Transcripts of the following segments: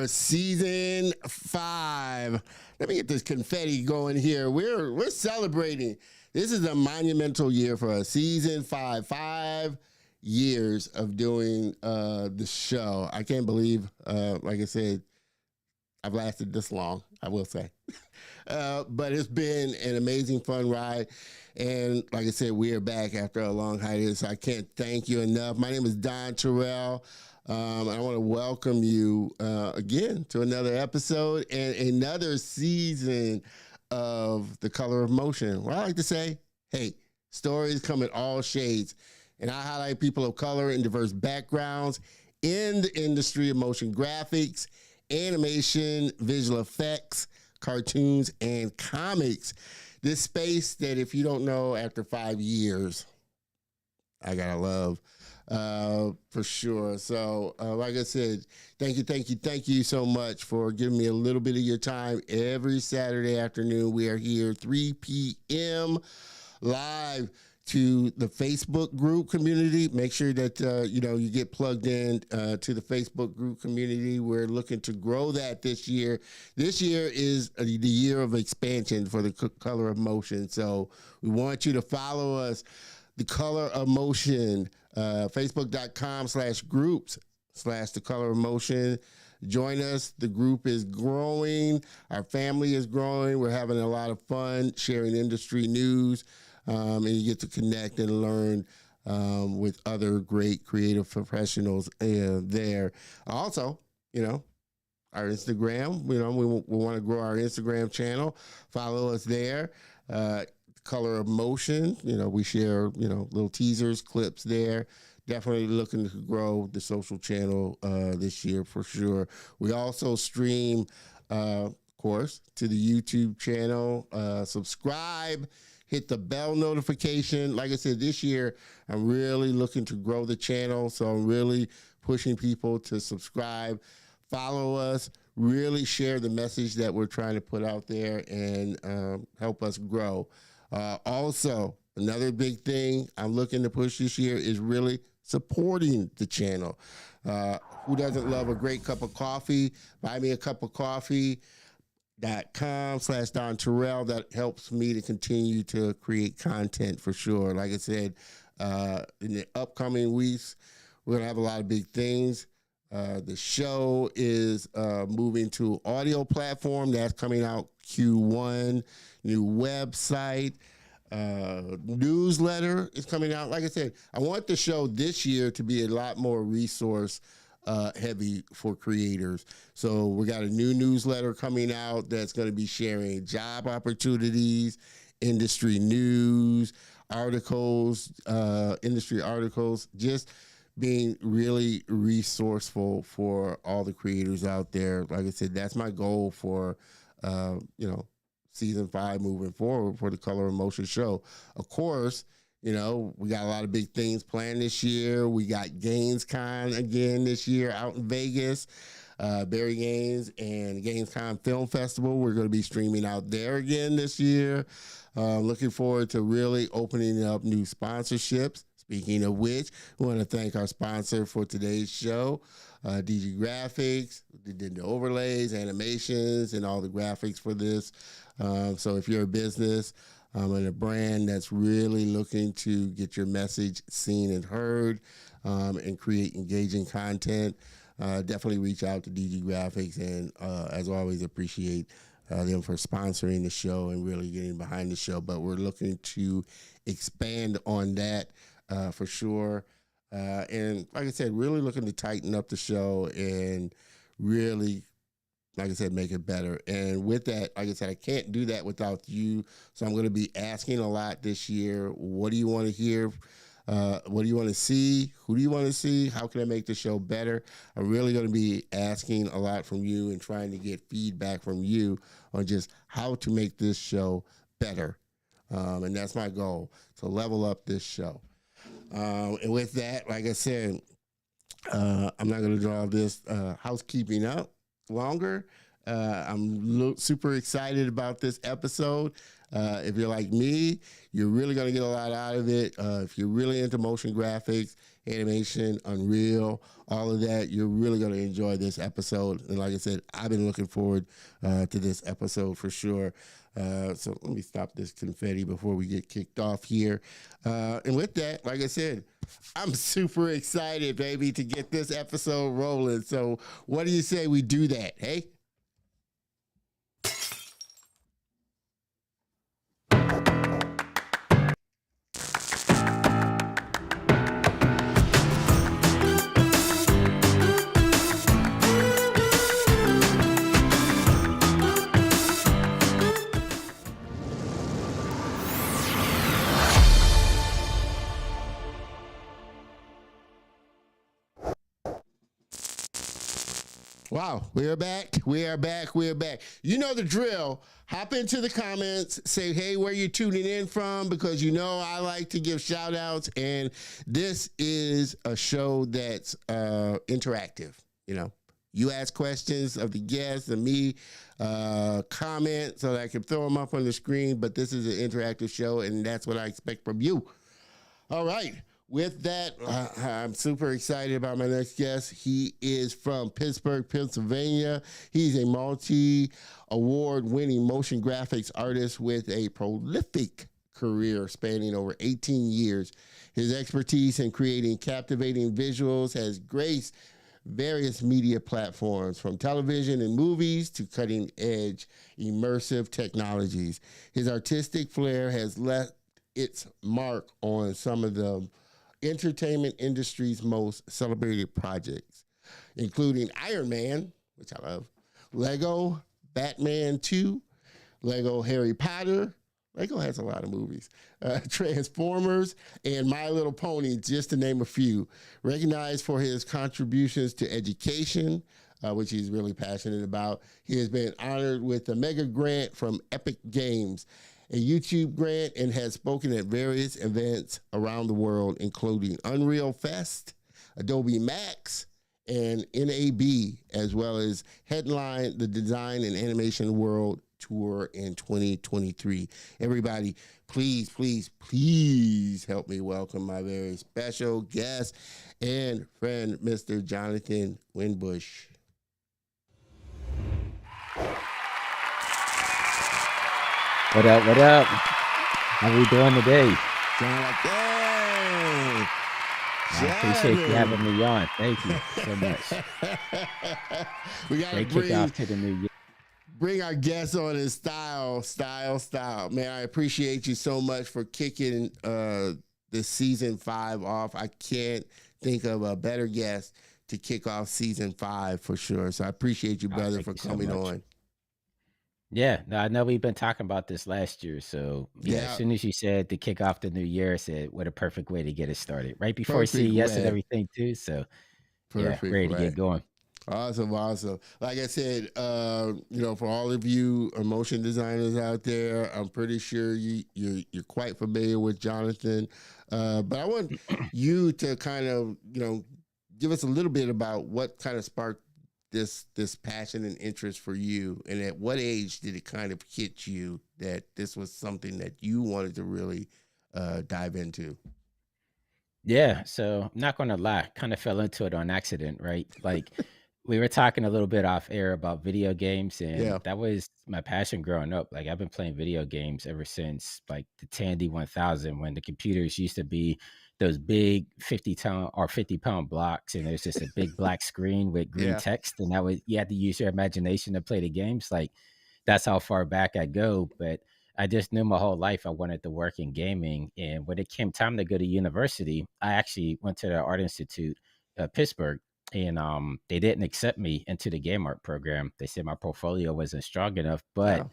for season 5. Let me get this confetti going here. We're celebrating. This is a monumental year for us. Season 5. 5 years of doing the show. I can't believe, like I said, I've lasted this long, I will say. But it's been an amazing, fun ride. And like I said, we are back after a long hiatus. I can't thank you enough. My name is Don Terrell. I want to welcome you again to another episode and another season of The Color of Motion. Well, I like to say, hey, stories come in all shades. And I highlight people of color and diverse backgrounds in the industry of motion graphics, animation, visual effects, cartoons, and comics. This space that, if you don't know, after 5 years, I gotta love for sure. So, like I said, thank you so much for giving me a little bit of your time every Saturday afternoon. We are here 3 p.m. live to the Facebook group community. Make sure that you get plugged in to the Facebook group community. We're looking to grow that this year. This year is the year of expansion for the Color of Motion. So we want you to follow us, The Color of Motion, facebook.com/groups/The Color of Motion. Join us. The group is growing. Our family is growing. We're having a lot of fun sharing industry news. And you get to connect and learn with other great creative professionals there. Also, our Instagram, we want to grow our Instagram channel. Follow us there. Color of Motion, we share, little teasers, clips there. Definitely looking to grow the social channel this year for sure. We also stream, of course, to the YouTube channel. Subscribe. Hit the bell notification. Like I said, this year, I'm really looking to grow the channel. So I'm really pushing people to subscribe, follow us, really share the message that we're trying to put out there and help us grow. Also, another big thing I'm looking to push this year is really supporting the channel. Who doesn't love a great cup of coffee? Buy me a cup of coffee. .com/Don Terrell. That helps me to continue to create content for sure. Like I said, in the upcoming weeks, we're gonna have a lot of big things. The show is moving to audio platform. That's coming out Q1. New website, newsletter is coming out. Like I said, I want the show this year to be a lot more resource heavy for creators. So we got a new newsletter coming out that's going to be sharing job opportunities, industry news, articles, industry articles, just being really resourceful for all the creators out there. Like I said, that's my goal for, season 5 moving forward for the Color of Motion show. Of course, we got a lot of big things planned this year. We got GainsCon again this year out in Vegas. Barry Gaines and GainsCon Film Festival. We're going to be streaming out there again this year. Looking forward to really opening up new sponsorships. Speaking of which, we want to thank our sponsor for today's show, DG Graphics. They did the overlays, animations, and all the graphics for this. So if you're a business, and a brand that's really looking to get your message seen and heard and create engaging content, definitely reach out to DG Graphics. And as always, appreciate them for sponsoring the show and really getting behind the show. But we're looking to expand on that for sure. And like I said, really looking to tighten up the show and really, like I said, make it better. And with that, like I said, I can't do that without you. So I'm going to be asking a lot this year. What do you want to hear? What do you want to see? Who do you want to see? How can I make the show better? I'm really going to be asking a lot from you and trying to get feedback from you on just how to make this show better. And that's my goal, to level up this show. And with that, like I said, I'm not going to draw this housekeeping up longer. I'm super excited about this episode. If you're like me, you're really going to get a lot out of it. If you're really into motion graphics, animation, Unreal, all of that, you're really going to enjoy this episode. And like I said, I've been looking forward to this episode for sure. So let me stop this confetti before we get kicked off here. And with that, like I said, I'm super excited, baby, to get this episode rolling. So what do you say we do that, hey? Wow, we are back. We are back. We are back. You know the drill. Hop into the comments, say, hey, where you tuning in from, because you know I like to give shout outs. And this is a show that's interactive. You know, you ask questions of the guests and me, comment so that I can throw them up on the screen. But this is an interactive show, and that's what I expect from you. All right. With that, I'm super excited about my next guest. He is from Pittsburgh, Pennsylvania. He's a multi-award-winning motion graphics artist with a prolific career spanning over 18 years. His expertise in creating captivating visuals has graced various media platforms, from television and movies to cutting-edge immersive technologies. His artistic flair has left its mark on some of the entertainment industry's most celebrated projects, including Iron Man, which I love, Lego, Batman 2, Lego Harry Potter. Lego has a lot of movies. Transformers and My Little Pony, just to name a few. Recognized for his contributions to education, which he's really passionate about. He has been honored with a mega grant from Epic Games, a YouTube grant, and has spoken at various events around the world, including Unreal Fest, Adobe Max, and NAB, as well as headline the Design and Animation World Tour in 2023. Everybody, please, please, please help me welcome my very special guest and friend, Mr. Jonathan Winbush. What up? What up? How we doing today? Jonathan. I appreciate you having me on. Thank you so much. We got to kick off to the new year. Bring our guests on in style. Man, I appreciate you so much for kicking this season 5 off. I can't think of a better guest to kick off season 5 for sure. So I appreciate you, brother, for coming on. Yeah, no, I know we've been talking about this last year. So yeah, as soon as you said to kick off the new year, I said, what a perfect way to get it started. Right before CES and everything too. So perfect, yeah, ready to get going. Awesome. Like I said, for all of you motion designers out there, I'm pretty sure you're quite familiar with Jonathan. But I want you to kind of, give us a little bit about what kind of sparked this passion and interest for you, and at what age did it kind of hit you that this was something that you wanted to really dive into? Yeah, so I'm not gonna lie, kind of fell into it on accident, right? Like we were talking a little bit off air about video games, and that was my passion growing up. Like I've been playing video games ever since like the Tandy 1000, when the computers used to be those big 50-pound blocks, and there's just a big black screen with green text, and you had to use your imagination to play the games. Like that's how far back I go. But I just knew my whole life I wanted to work in gaming. And when it came time to go to university, I actually went to the Art Institute of Pittsburgh, and they didn't accept me into the game art program. They said my portfolio wasn't strong enough. But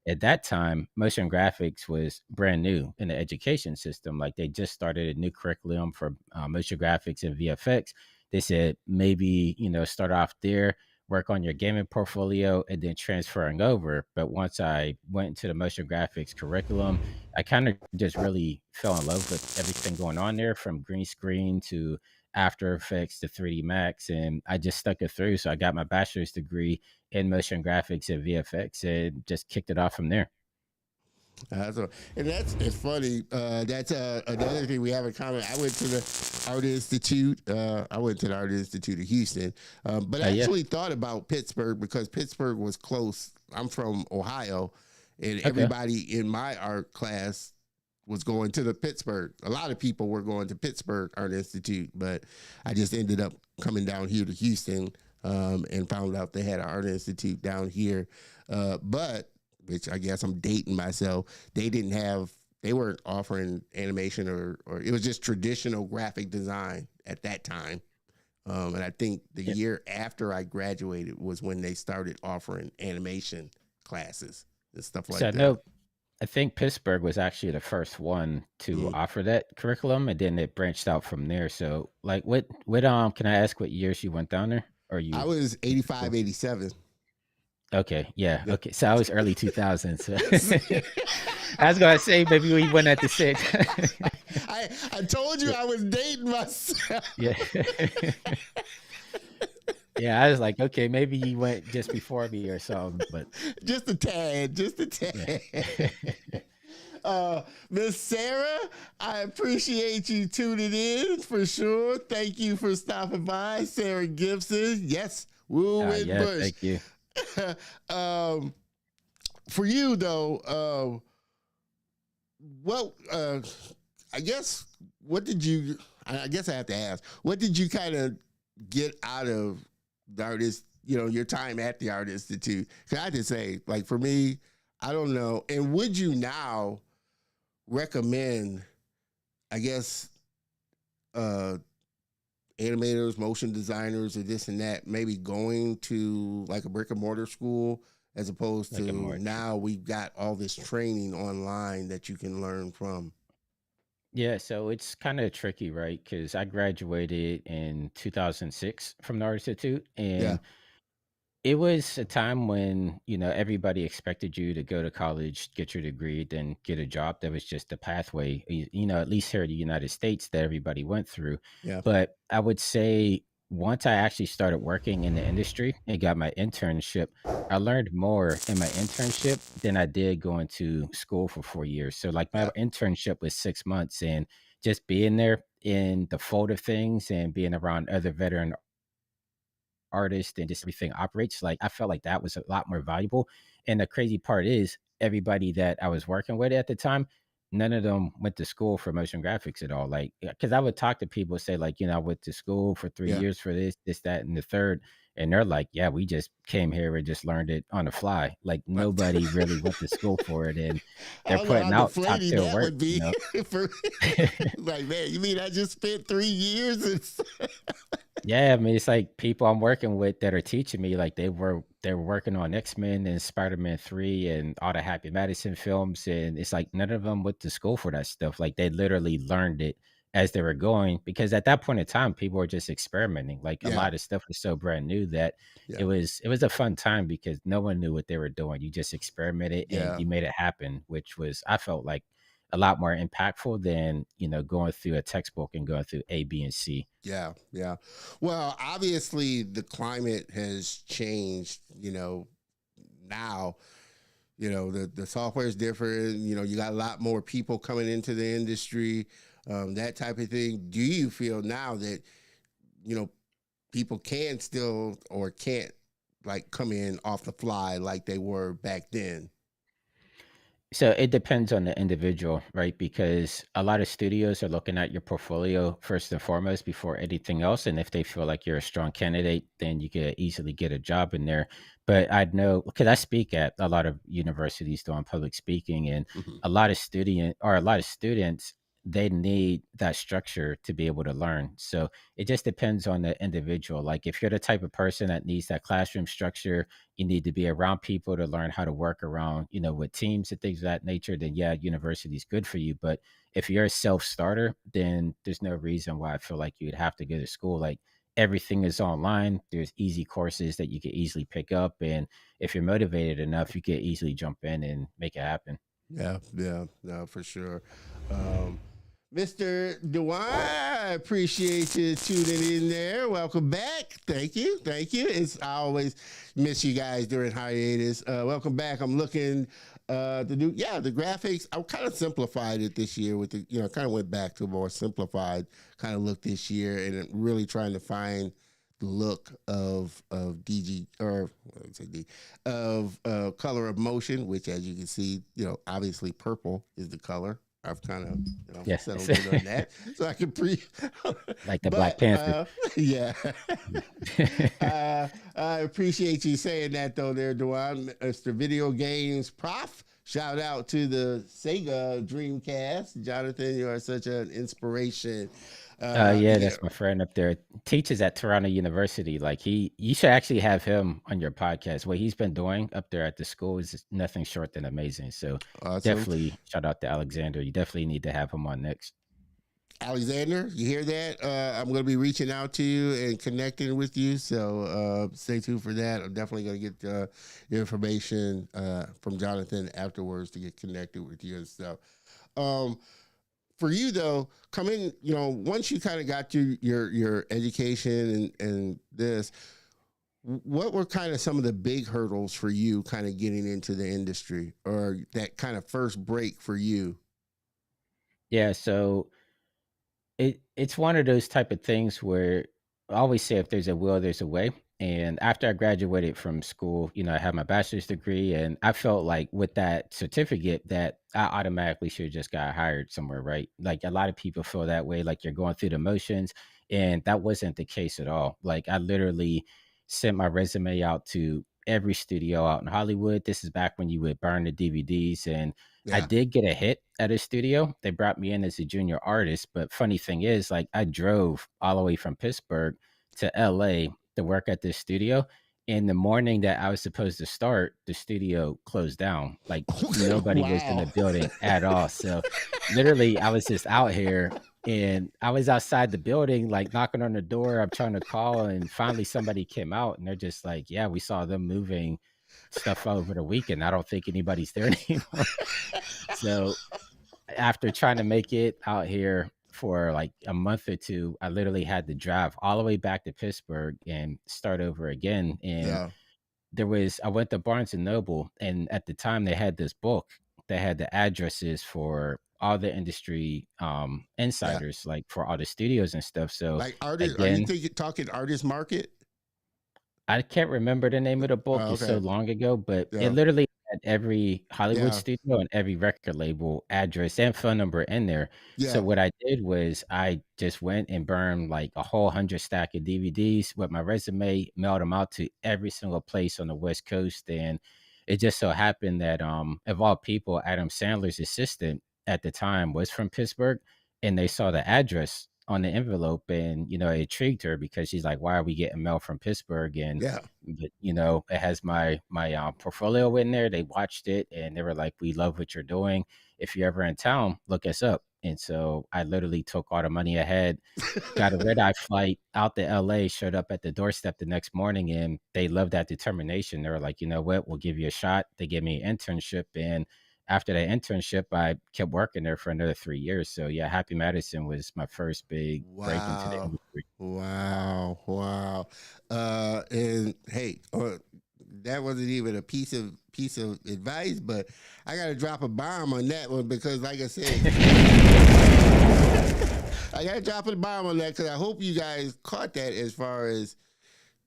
at that time, motion graphics was brand new in the education system. Like they just started a new curriculum for motion graphics and VFX. They said maybe, start off there, work on your gaming portfolio, and then transferring over. But once I went into the motion graphics curriculum, I kind of just really fell in love with everything going on there, from green screen to After Effects to 3D Max, and I just stuck it through. So I got my bachelor's degree in motion graphics and VFX, and just kicked it off from there. And it's funny. That's another thing we have in common. I went to the Art Institute. I went to the Art Institute of Houston, but I Yeah. actually thought about Pittsburgh because Pittsburgh was close. I'm from Ohio, and Okay. everybody in my art class was going to the Pittsburgh. A lot of people were going to Pittsburgh Art Institute, but I just ended up coming down here to Houston and found out they had an Art Institute down here. But which I guess I'm dating myself. They weren't offering animation or it was just traditional graphic design at that time. And I think the year after I graduated was when they started offering animation classes and stuff like that. I think Pittsburgh was actually the first one to offer that curriculum, and then it branched out from there. So, like, what can I ask what years you went down there? Or I you was 85, 87. Okay, yeah, okay. So I was early 2000s. I was gonna say maybe we went at the same time. I told you I was dating myself. Yeah. Yeah, I was like, okay, maybe you went just before me or something, but just a tad. yeah. Miss Sarah, I appreciate you tuning in for sure. Thank you for stopping by, Sarah Gibson. Yes, Winbush. Yeah, thank you. For you though, I guess I guess I have to ask, what did you kind of get out of the artist, your time at the Art Institute? Cause I have to say, like for me, I don't know. And would you now recommend, I guess, animators, motion designers, or this and that, maybe going to like a brick and mortar school as opposed to now we've got all this training online that you can learn from? Yeah, so it's kind of tricky, right? Because I graduated in 2006 from the Art Institute, Yeah. and it was a time when, everybody expected you to go to college, get your degree, then get a job. That was just the pathway, at least here in the United States, that everybody went through. Yeah. But I would say once I actually started working in the industry and got my internship, I learned more in my internship than I did going to school for 4 years. So, like, my Yeah. internship was 6 months, and just being there in the fold of things and being around other veteran artist and just everything operates, like, I felt like that was a lot more valuable. And the crazy part is everybody that I was working with at the time, none of them went to school for motion graphics at all. Like, because I would talk to people, say, like, I went to school for 3 years for this, that, and the third. And they're like, yeah, we just came here and just learned it on the fly. Like, nobody really went to school for it. And I they're don't know putting how out top deflating tier that work, would be. For, like, man, you mean I just spent 3 years? Yeah, I mean, it's like people I'm working with that are teaching me, like they were working on X-Men and Spider-Man 3 and all the Happy Madison films, and it's like none of them went to school for that stuff. Like, they literally learned it as they were going, because at that point in time, people were just experimenting. Like, a Yeah. lot of stuff was so brand new that Yeah. it was a fun time because no one knew what they were doing. You just experimented and Yeah. you made it happen, which was, I felt like, a lot more impactful than, going through a textbook and going through A, B, and C. Yeah, yeah. Well, obviously the climate has changed, now, the software is different, you got a lot more people coming into the industry, that type of thing. Do you feel now that, people can still or can't like come in off the fly like they were back then? So it depends on the individual, right? Because a lot of studios are looking at your portfolio first and foremost before anything else. And if they feel like you're a strong candidate, then you could easily get a job in there. But I know, because I speak at a lot of universities doing public speaking, and Mm-hmm. a lot of students, they need that structure to be able to learn. So it just depends on the individual. Like, if you're the type of person that needs that classroom structure, you need to be around people to learn how to work around, with teams and things of that nature, then yeah, university is good for you. But if you're a self-starter, then there's no reason why I feel like you'd have to go to school. Like, everything is online. There's easy courses that you can easily pick up. And if you're motivated enough, you can easily jump in and make it happen. Yeah, yeah, no, for sure. Um, Mr. Dewan, I appreciate you tuning in there. Welcome back. Thank you. Thank you. I always miss you guys during hiatus. Welcome back. I'm looking to do, the graphics. I kind of simplified it this year with kind of went back to a more simplified kind of look this year, and really trying to find the look of DG, or I say D, of color of motion, which, as you can see, obviously purple is the color. I've kind of settled in on that, so I can like the Black Panther. Yeah. I appreciate you saying that, though. There, Dewan, Mr. Video Games Prof. Shout out to the Sega Dreamcast, Jonathan. You are such an inspiration. That's my friend up there. Teaches at Toronto University. Like you should actually have him on your podcast. What he's been doing up there at the school is nothing short than amazing. So definitely shout out to Alexander. You definitely need to have him on next. Alexander, you hear that? I'm going to be reaching out to you and connecting with you. So stay tuned for that. I'm definitely going to get your information from Jonathan afterwards to get connected with you and stuff. For you, though, coming, once you kind of got your education and this, what were kind of some of the big hurdles for you kind of getting into the industry, or that kind of first break for you? Yeah, so it's one of those type of things where I always say if there's a will, there's a way. And after I graduated from school, I had my bachelor's degree, and I felt like with that certificate that I automatically should have just got hired somewhere, right? Like a lot of people feel that way, like you're going through the motions, and that wasn't the case at all. Like I literally sent my resume out to every studio out in Hollywood. This is back when you would burn the DVDs, and I did get a hit at a studio. They brought me in as a junior artist, but funny thing is, like I drove all the way from Pittsburgh to LA to work at this studio. In the morning that I was supposed to start, the studio closed down. Like nobody was in the building at all. So literally I was just out here, and I was outside the building, like knocking on the door. I'm trying to call, and finally somebody came out, and they're just like, yeah, we saw them moving stuff over the weekend. I don't think anybody's there anymore. So after trying to make it out here for like a month or two, I literally had to drive all the way back to Pittsburgh and start over again. And I went to Barnes and Noble, and at the time they had this book that had the addresses for all the industry insiders, like for all the studios and stuff. So like artist, are you talking Artist Market? I can't remember the name of the book. It's so long ago, but it literally had every Hollywood studio and every record label address and phone number in there. So what I did was I just went and burned like a whole 100 stack of DVDs with my resume, mailed them out to every single place on the West Coast. And it just so happened that of all people, Adam Sandler's assistant at the time was from Pittsburgh, and they saw the address on the envelope, and it intrigued her because she's like, why are we getting mail from Pittsburgh? And it has my portfolio in there. They watched it and they were like, we love what you're doing. If you're ever in town, look us up. And so I literally took all the money I had, got a red-eye flight out to LA, showed up at the doorstep the next morning, and they loved that determination. They were like, you know what, we'll give you a shot. They gave me an internship, and after that internship, I kept working there for another 3 years. So yeah, Happy Madison was my first big break into the industry. Wow. And hey, that wasn't even a piece of advice, but I got to drop a bomb on that one because, like I said, I got to drop a bomb on that because I hope you guys caught that. As far as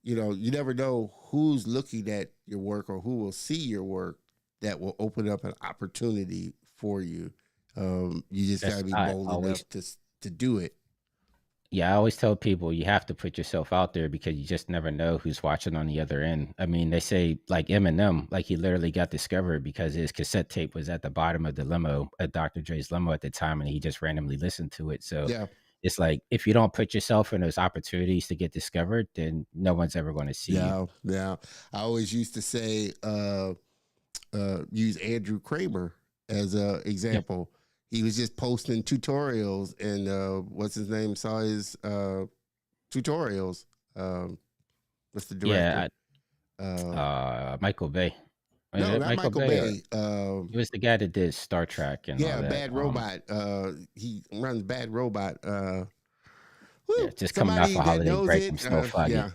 you never know who's looking at your work or who will see your work. That will open up an opportunity for you. You just got to be bold enough to do it. Yeah, I always tell people you have to put yourself out there because you just never know who's watching on the other end. I mean, they say like Eminem, like he literally got discovered because his cassette tape was at the bottom of the limo, at Dr. Dre's limo at the time, and he just randomly listened to it. So it's like if you don't put yourself in those opportunities to get discovered, then no one's ever going to see you. Yeah. I always used to say, use Andrew Kramer as an example. He was just posting tutorials, and what's his name saw his tutorials. What's the director? Michael Bay. Was No, it not Michael Michael Bay or Bay. it was the guy that did Star Trek and all Yeah, that? Bad Robot. He runs Bad Robot. Yeah, Woo, just coming off somebody a that holiday knows break, it. I'm still foggy. Yeah,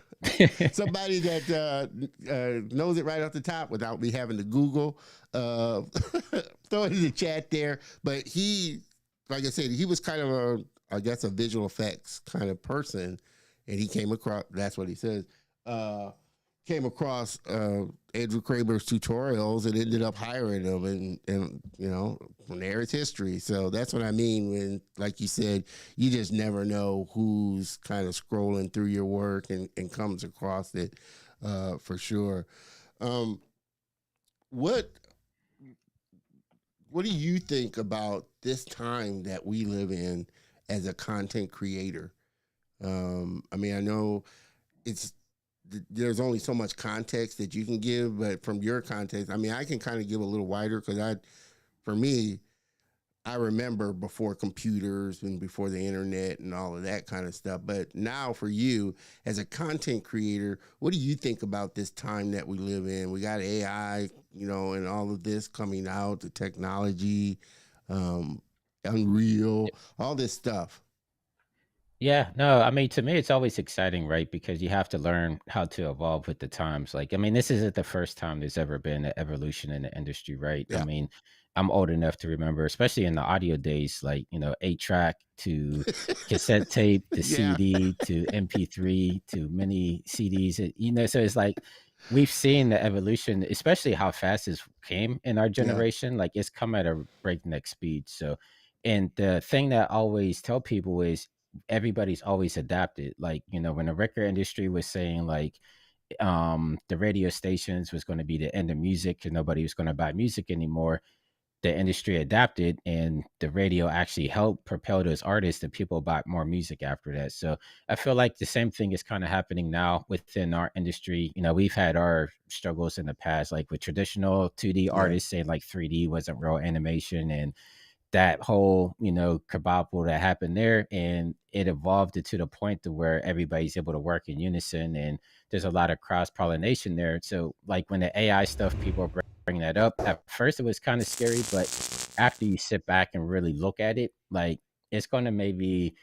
somebody that knows it right off the top without me having to Google. Uh, throw it in the chat there. But he, like I said, he was kind of I guess, a visual effects kind of person, and he came across. That's what he says. Came across Andrew Kramer's tutorials and ended up hiring him, and from there it's history. So that's what I mean when, like you said, you just never know who's kind of scrolling through your work and comes across it for sure. What do you think about this time that we live in as a content creator? I mean, I know there's only so much context that you can give, but from your context, I mean, I can kind of give a little wider because for me, I remember before computers and before the internet and all of that kind of stuff. But now for you as a content creator, what do you think about this time that we live in? We got AI, and all of this coming out, the technology, Unreal, all this stuff. Yeah, no, I mean, to me, it's always exciting, right? Because you have to learn how to evolve with the times. Like, I mean, this isn't the first time there's ever been an evolution in the industry, right? I Yeah. mean, I'm old enough to remember, especially in the audio days, like, 8-track to cassette tape to Yeah. CD to MP3 to mini CDs. So it's like we've seen the evolution, especially how fast this came in our Yeah. generation. Like, it's come at a breakneck speed. So, and the thing that I always tell people is, everybody's always adapted. Like, when the record industry was saying like the radio stations was going to be the end of music because nobody was going to buy music anymore, the industry adapted and the radio actually helped propel those artists and people bought more music after that. So I feel like the same thing is kind of happening now within our industry. We've had our struggles in the past, like with traditional 2D Yeah. artists saying like 3D wasn't real animation, and that whole kabobble that happened there, and it evolved it to the point to where everybody's able to work in unison, and there's a lot of cross pollination there. So like when the AI stuff, people are bringing that up, at first it was kind of scary, but after you sit back and really look at it, like it's going to maybe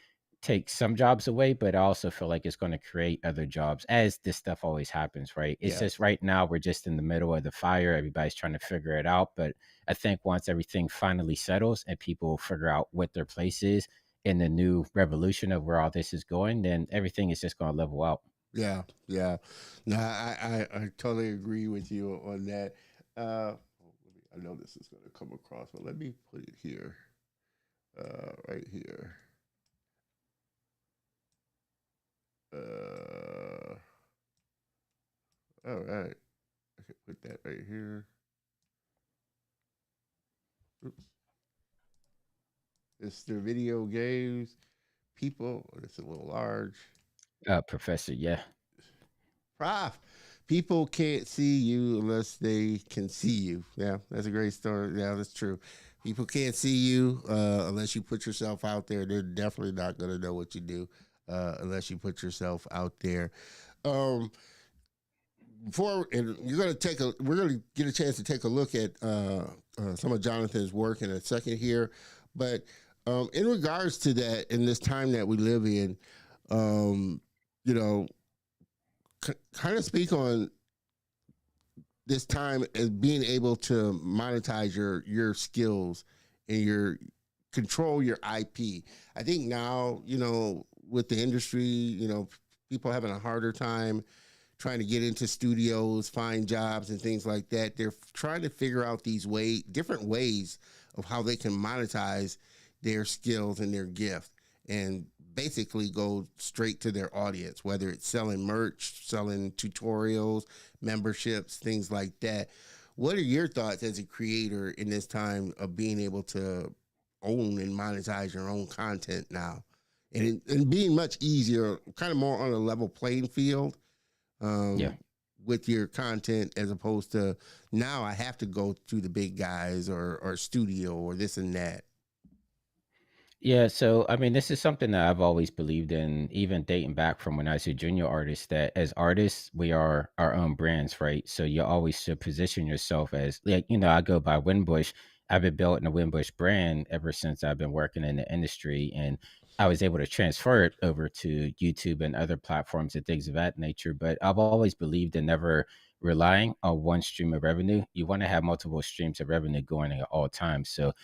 take some jobs away, but I also feel like it's going to create other jobs, as this stuff always happens, right? It's Yeah. just right now we're just in the middle of the fire, everybody's trying to figure it out. But I think once everything finally settles and people figure out what their place is in the new revolution of where all this is going, then everything is just going to level out. Yeah. Yeah. No, I totally agree with you on that. I know this is going to come across, but let me put it here, right here. All right. I can put that right here. Oops. It's the video games. People, it's a little large. Professor, yeah. Prof, people can't see you unless they can see you. Yeah, that's a great story. Yeah, that's true. People can't see you unless you put yourself out there. They're definitely not going to know what you do unless you put yourself out there. And we're going to get a chance to take a look at some of Jonathan's work in a second here. But in regards to that, in this time that we live in, you know, kind of speak on this time as being able to monetize your skills and your control your IP. I think now, with the industry, people having a harder time trying to get into studios, find jobs and things like that. They're trying to figure out these different ways of how they can monetize their skills and their gift, and basically go straight to their audience, whether it's selling merch, selling tutorials, memberships, things like that. What are your thoughts as a creator in this time of being able to own and monetize your own content now, and being much easier, kind of more on a level playing field with your content, as opposed to now I have to go to the big guys or studio or this and that? Yeah, so I mean, this is something that I've always believed in, even dating back from when I was a junior artist, that as artists, we are our own brands, right? So you always should position yourself as, like, I go by Winbush. I've been building a Winbush brand ever since I've been working in the industry, and I was able to transfer it over to YouTube and other platforms and things of that nature. But I've always believed in never relying on one stream of revenue. You want to have multiple streams of revenue going at all times. So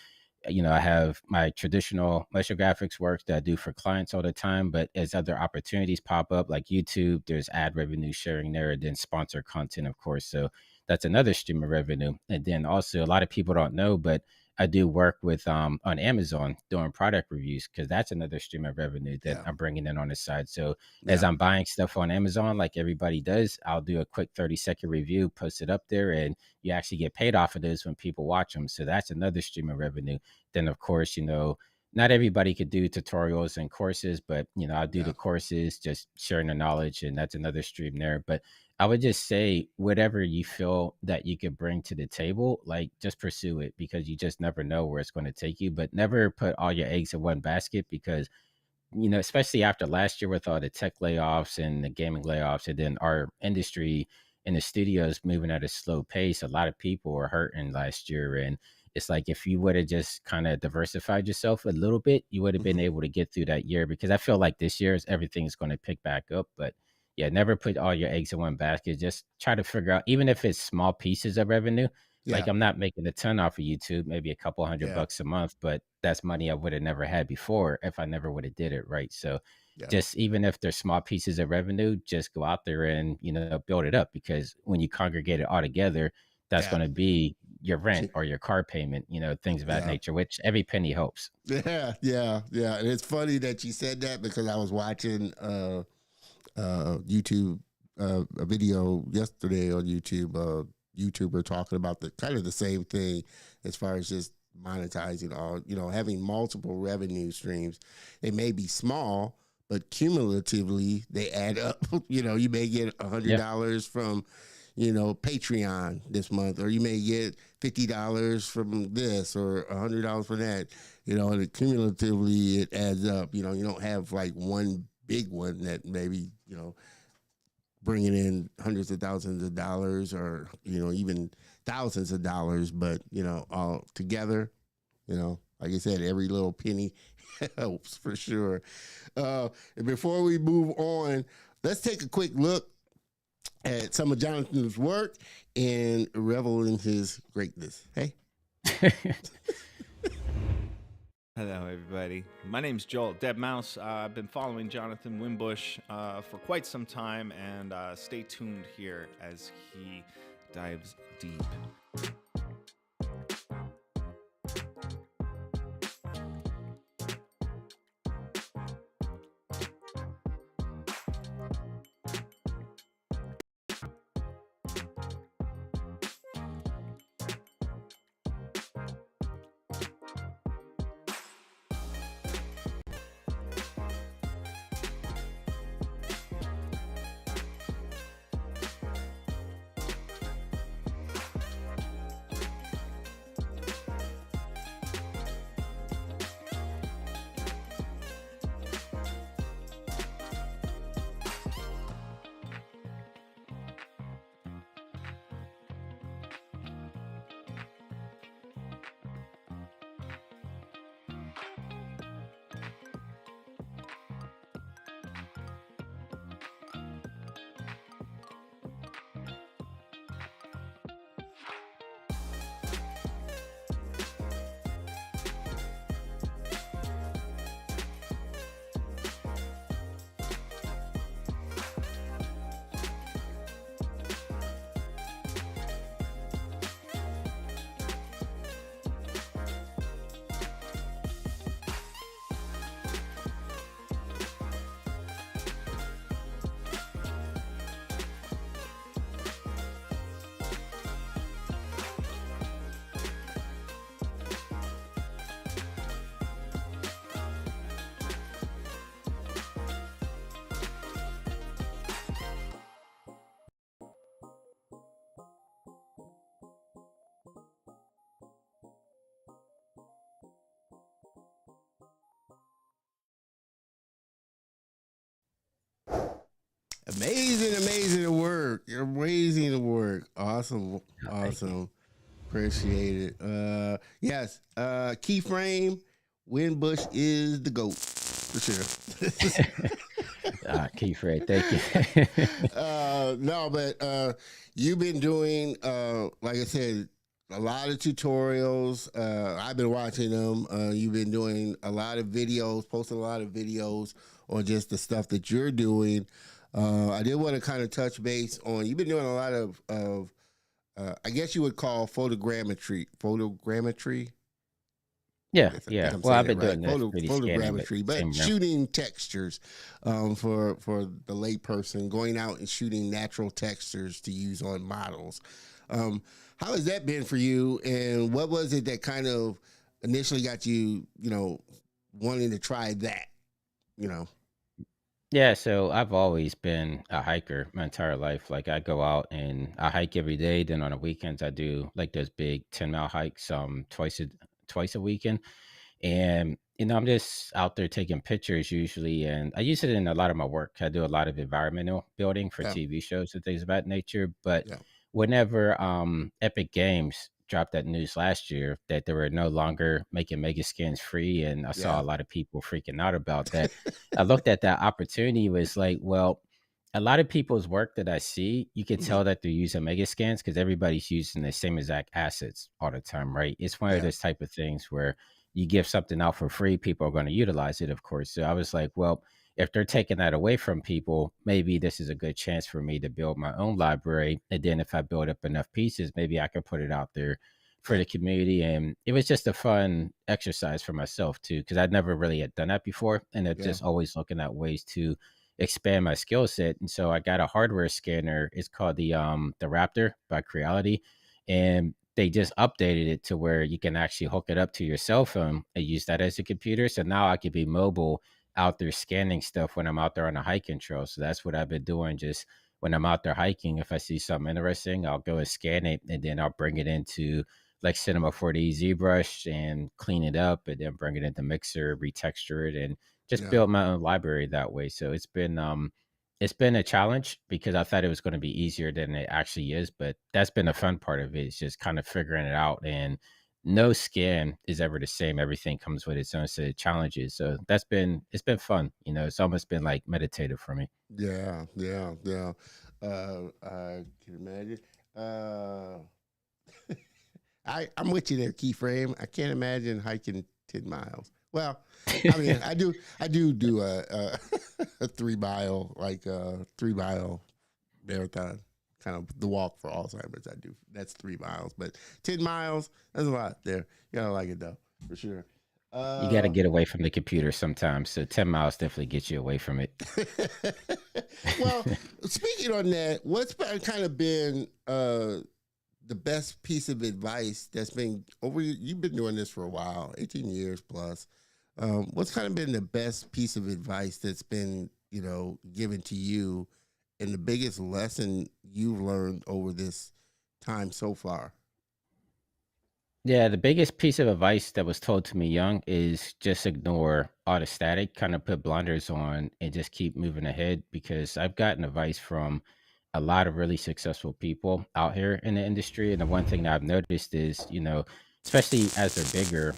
I have my traditional motion graphics work that I do for clients all the time, but as other opportunities pop up, like YouTube, there's ad revenue sharing there, and then sponsor content, of course. So that's another stream of revenue. And then also, a lot of people don't know, but I do work with on Amazon doing product reviews, because that's another stream of revenue that Yeah. I'm bringing in on the side. So as Yeah. I'm buying stuff on Amazon, like everybody does, I'll do a quick 30-second review, post it up there, and you actually get paid off of those when people watch them. So that's another stream of revenue. Then, of course, not everybody could do tutorials and courses, but I'll do Yeah. the courses, just sharing the knowledge, and that's another stream there. But I would just say, whatever you feel that you could bring to the table, like, just pursue it, because you just never know where it's going to take you. But never put all your eggs in one basket, because especially after last year with all the tech layoffs and the gaming layoffs, and then our industry in the studios moving at a slow pace, a lot of people were hurting last year. And it's like, if you would have just kind of diversified yourself a little bit, you would have been Hmm. able to get through that year, because I feel like this year is everything's going to pick back up. But yeah, never put all your eggs in one basket. Just try to figure out, even if it's small pieces of revenue. Like, Yeah. I'm not making a ton off of YouTube, maybe a couple hundred Yeah. bucks a month, but that's money I would have never had before if I never would have did it, right? So Yeah. just, even if they're small pieces of revenue, just go out there and build it up, because when you congregate it all together, that's Yeah. going to be your rent or your car payment, things of that Yeah. nature, which every penny helps. Yeah. Yeah. Yeah. And it's funny that you said that, because I was watching YouTube, a video yesterday on YouTube, YouTuber talking about the kind of the same thing, as far as just monetizing all, having multiple revenue streams. They may be small, but cumulatively they add up. You may get Yeah. $100 from, Patreon this month, or you may get $50 from this, or $100 from that, and cumulatively it adds up. You don't have like one big one that maybe, bringing in hundreds of thousands of dollars, or even thousands of dollars, but all together, like I said, every little penny helps for sure. And before we move on, let's take a quick look at some of Jonathan's work and revel in his greatness. Hey. Hello, everybody. My name's Joel Deadmau5. I've been following Jonathan Winbush for quite some time, and stay tuned here as he dives deep. Amazing work. You're amazing work. Awesome. Appreciate it. Yes. Keyframe. Winbush is the GOAT for sure. Keyframe, thank you. No, but you've been doing, like I said, a lot of tutorials. I've been watching them. You've been doing a lot of videos, posting a lot of videos on just the stuff that you're doing. I did want to kind of touch base on, you've been doing a lot of I guess you would call photogrammetry. Yeah. Well, I've been doing this photogrammetry, but shooting textures for the layperson, going out and shooting natural textures to use on models. How has that been for you? And what was it that kind of initially got you, wanting to try that, Yeah, so I've always been a hiker my entire life. Like I go out and I hike every day. Then on the weekends I do like those big 10-mile hikes twice a weekend. And I'm just out there taking pictures usually, and I use it in a lot of my work. I do a lot of environmental building for Yeah. TV shows and things of that nature. But Yeah. whenever Epic Games dropped that news last year that they were no longer making mega skins free, and I saw a lot of people freaking out about that. I looked at that opportunity, was like, well, a lot of people's work that I see, you can tell that they're using mega scans because everybody's using the same exact assets all the time, right? It's one of those type of things where you give something out for free, people are going to utilize it, of course. So I was like, well, if they're taking that away from people, maybe this is a good chance for me to build my own library. And then if I build up enough pieces, maybe I can put it out there for the community. And it was just a fun exercise for myself too, because I'd never really had done that before. And it's just always looking at ways to expand my skill set. And so I got a hardware scanner. It's called the Raptor by Creality. And they just updated it to where you can actually hook it up to your cell phone and use that as a computer. So now I could be mobile out there scanning stuff when I'm out there on a hiking trail. So that's what I've been doing. Just when I'm out there hiking, if I see something interesting, I'll go and scan it, and then I'll bring it into like Cinema 4D ZBrush and clean it up, and then bring it into Mixer, retexture it, and just build my own library that way. So it's been a challenge because I thought it was going to be easier than it actually is, but that's been the fun part of it. It's just kind of figuring it out, and no scan is ever the same. Everything comes with its own set of challenges. So it's been fun. It's almost been like meditative for me. Yeah. I can imagine. I'm with you there, Keyframe. I can't imagine hiking 10 miles. Well, I mean, I do a 3-mile, like a 3-mile marathon, kind of the walk for Alzheimer's. I do. That's 3 miles, but 10 miles, that's a lot there. You gotta like it though, for sure. You got to get away from the computer sometimes. So 10 miles definitely gets you away from it. Well, speaking on that, what's kind of been the best piece of advice that's been you've been doing this for a while, 18 years plus. What's kind of been the best piece of advice that's been, given to you, and the biggest lesson you've learned over this time so far? Yeah, the biggest piece of advice that was told to me young is just ignore all the static, kind of put blinders on and just keep moving ahead, because I've gotten advice from a lot of really successful people out here in the industry. And the one thing that I've noticed is, especially as they're bigger,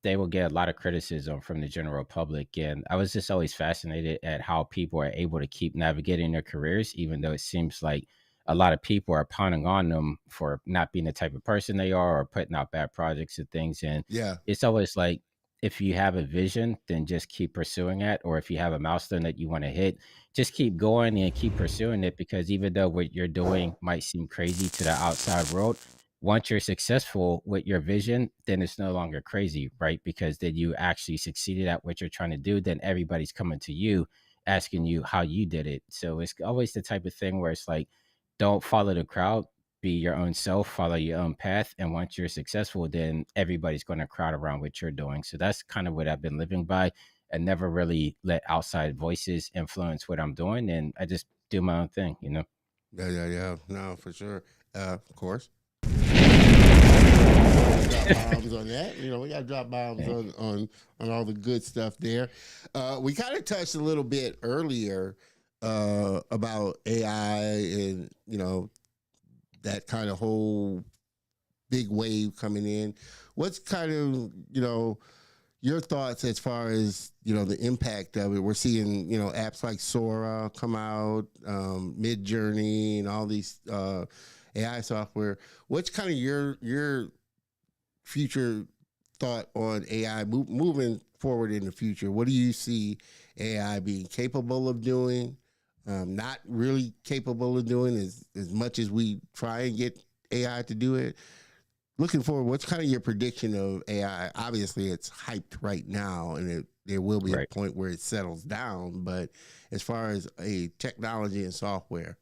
they will get a lot of criticism from the general public. And I was just always fascinated at how people are able to keep navigating their careers, even though it seems like a lot of people are pounding on them for not being the type of person they are, or putting out bad projects and things. And it's always like, if you have a vision, then just keep pursuing it. Or if you have a milestone that you want to hit, just keep going and keep pursuing it. Because even though what you're doing might seem crazy to the outside world, once you're successful with your vision, then it's no longer crazy, right? Because then you actually succeeded at what you're trying to do. Then everybody's coming to you, asking you how you did it. So it's always the type of thing where it's like, don't follow the crowd, be your own self, follow your own path. And once you're successful, then everybody's going to crowd around what you're doing. So that's kind of what I've been living by, and never really let outside voices influence what I'm doing. And I just do my own thing, Yeah. No, for sure. Of course. Drop bombs on that. We got to drop bombs on all the good stuff there. We kind of touched a little bit earlier about AI and that kind of whole big wave coming in. What's kind of your thoughts as far as the impact of it? We're seeing apps like Sora come out, Midjourney, and all these AI software. What's kind of your future thought on AI moving forward in the future? What do you see AI being capable of doing? Not really capable of doing as much as we try and get AI to do it. Looking forward, what's kind of your prediction of AI? Obviously, it's hyped right now, and there will be a point where it settles down. But as far as a technology and software,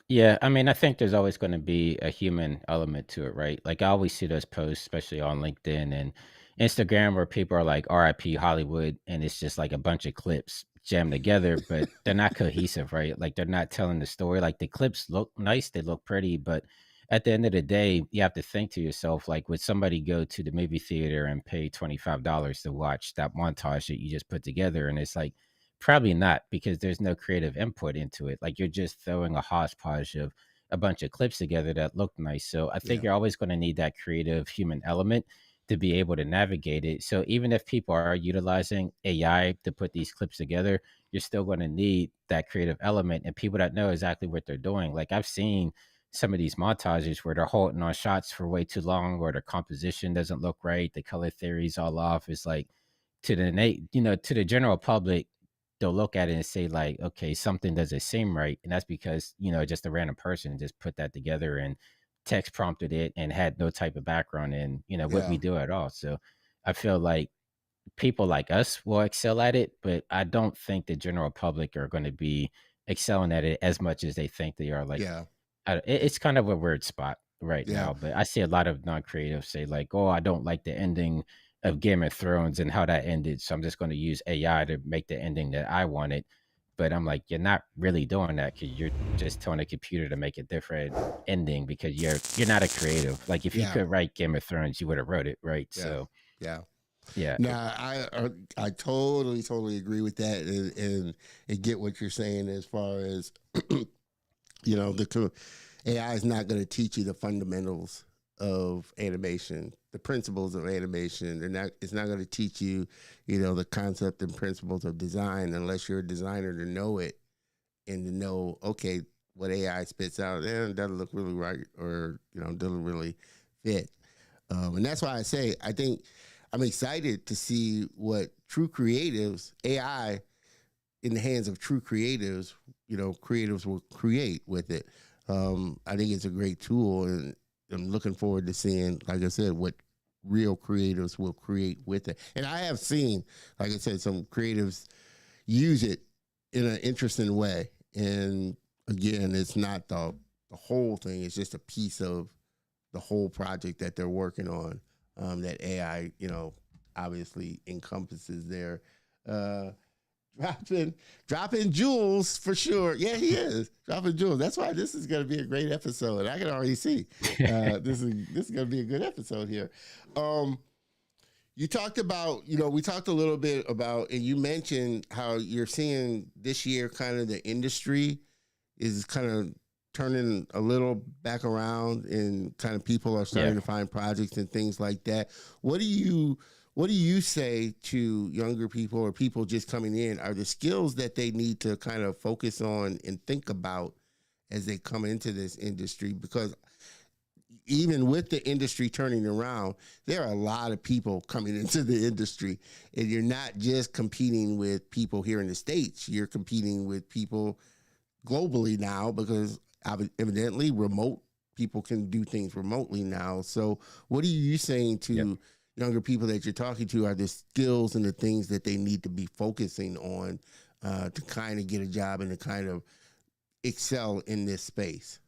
Yeah, I mean, I think there's always going to be a human element to it, right? Like I always see those posts, especially on LinkedIn and Instagram, where people are like RIP Hollywood, and it's just like a bunch of clips jammed together, but they're not cohesive, right? Like they're not telling the story. Like the clips look nice, they look pretty, but at the end of the day, you have to think to yourself, like, would somebody go to the movie theater and pay $25 to watch that montage that you just put together? And it's like, probably not, because there's no creative input into it. Like you're just throwing a hodgepodge of a bunch of clips together that look nice. So I think you're always going to need that creative human element to be able to navigate it. So even if people are utilizing AI to put these clips together, you're still going to need that creative element and people that know exactly what they're doing. Like I've seen some of these montages where they're holding on shots for way too long, or the composition doesn't look right, the color theory's all off. It's like to the general public, they'll look at it and say like, okay, something doesn't seem right. And that's because, just a random person just put that together and text prompted it and had no type of background in, what we do at all. So I feel like people like us will excel at it, but I don't think the general public are going to be excelling at it as much as they think they are. Like, it's kind of a weird spot right now, but I see a lot of non-creatives say like, oh, I don't like the ending of Game of Thrones and how that ended, so I'm just going to use AI to make the ending that I wanted. But I'm like, you're not really doing that, because you're just telling a computer to make a different ending, because you're not a creative. Like if you could write Game of Thrones, you would have wrote it, right? So yeah. No, I totally agree with that, and get what you're saying as far as the AI is not going to teach you the fundamentals of animation, the principles of animation. It's not going to teach you, the concept and principles of design unless you're a designer to know it and to know, okay, what AI spits out, it doesn't look really right, or doesn't really fit. And that's why I say I think I'm excited to see what true creatives, AI in the hands of true creatives, creatives will create with it. I think it's a great tool, and I'm looking forward to seeing, like I said, what real creatives will create with it. And I have seen, like I said, some creatives use it in an interesting way. And again, it's not the whole thing. It's just a piece of the whole project that they're working on, that AI, obviously encompasses there. Dropping jewels for sure. Yeah, he is dropping jewels. That's why this is going to be a great episode. I can already see this is going to be a good episode here. You talked about, we talked a little bit about, and you mentioned how you're seeing this year kind of the industry is kind of turning a little back around, and kind of people are starting to find projects and things like that. What do you say to younger people or people just coming in? Are the skills that they need to kind of focus on and think about as they come into this industry? Because even with the industry turning around, there are a lot of people coming into the industry, and you're not just competing with people here in the States. You're competing with people globally now, because evidently remote people can do things remotely now. So what are you saying to younger people that you're talking to? Are the skills and the things that they need to be focusing on to kind of get a job and to kind of excel in this space?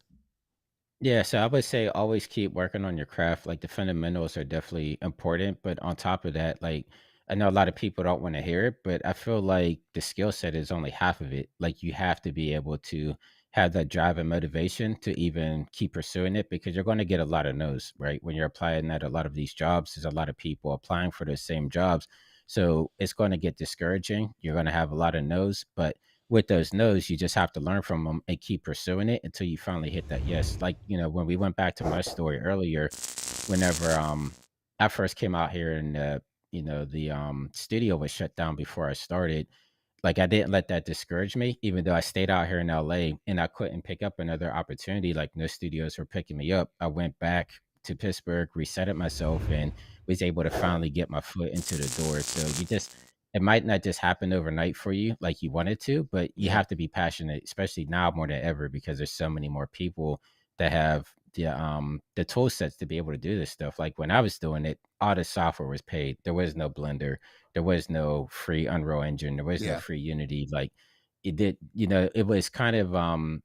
Yeah, so I would say always keep working on your craft. Like the fundamentals are definitely important, but on top of that, like I know a lot of people don't want to hear it, but I feel like the skill set is only half of it. Like you have to be able to have that drive and motivation to even keep pursuing it, because you're going to get a lot of no's, right? When you're applying at a lot of these jobs, there's a lot of people applying for the same jobs. So it's going to get discouraging. You're going to have a lot of no's, but with those no's, you just have to learn from them and keep pursuing it until you finally hit that yes. Like, when we went back to my story earlier, whenever I first came out here and the studio was shut down before I started, like, I didn't let that discourage me, even though I stayed out here in LA and I couldn't pick up another opportunity, like, no studios were picking me up. I went back to Pittsburgh, resetted myself, and was able to finally get my foot into the door. So it might not just happen overnight for you like you wanted to, but you Yeah. have to be passionate, especially now more than ever, because there's so many more people that have the tool sets to be able to do this stuff. Like when I was doing it, all the software was paid. There was no Blender, there was no free Unreal Engine, there was no Yeah. free Unity. Like it did, it was kind of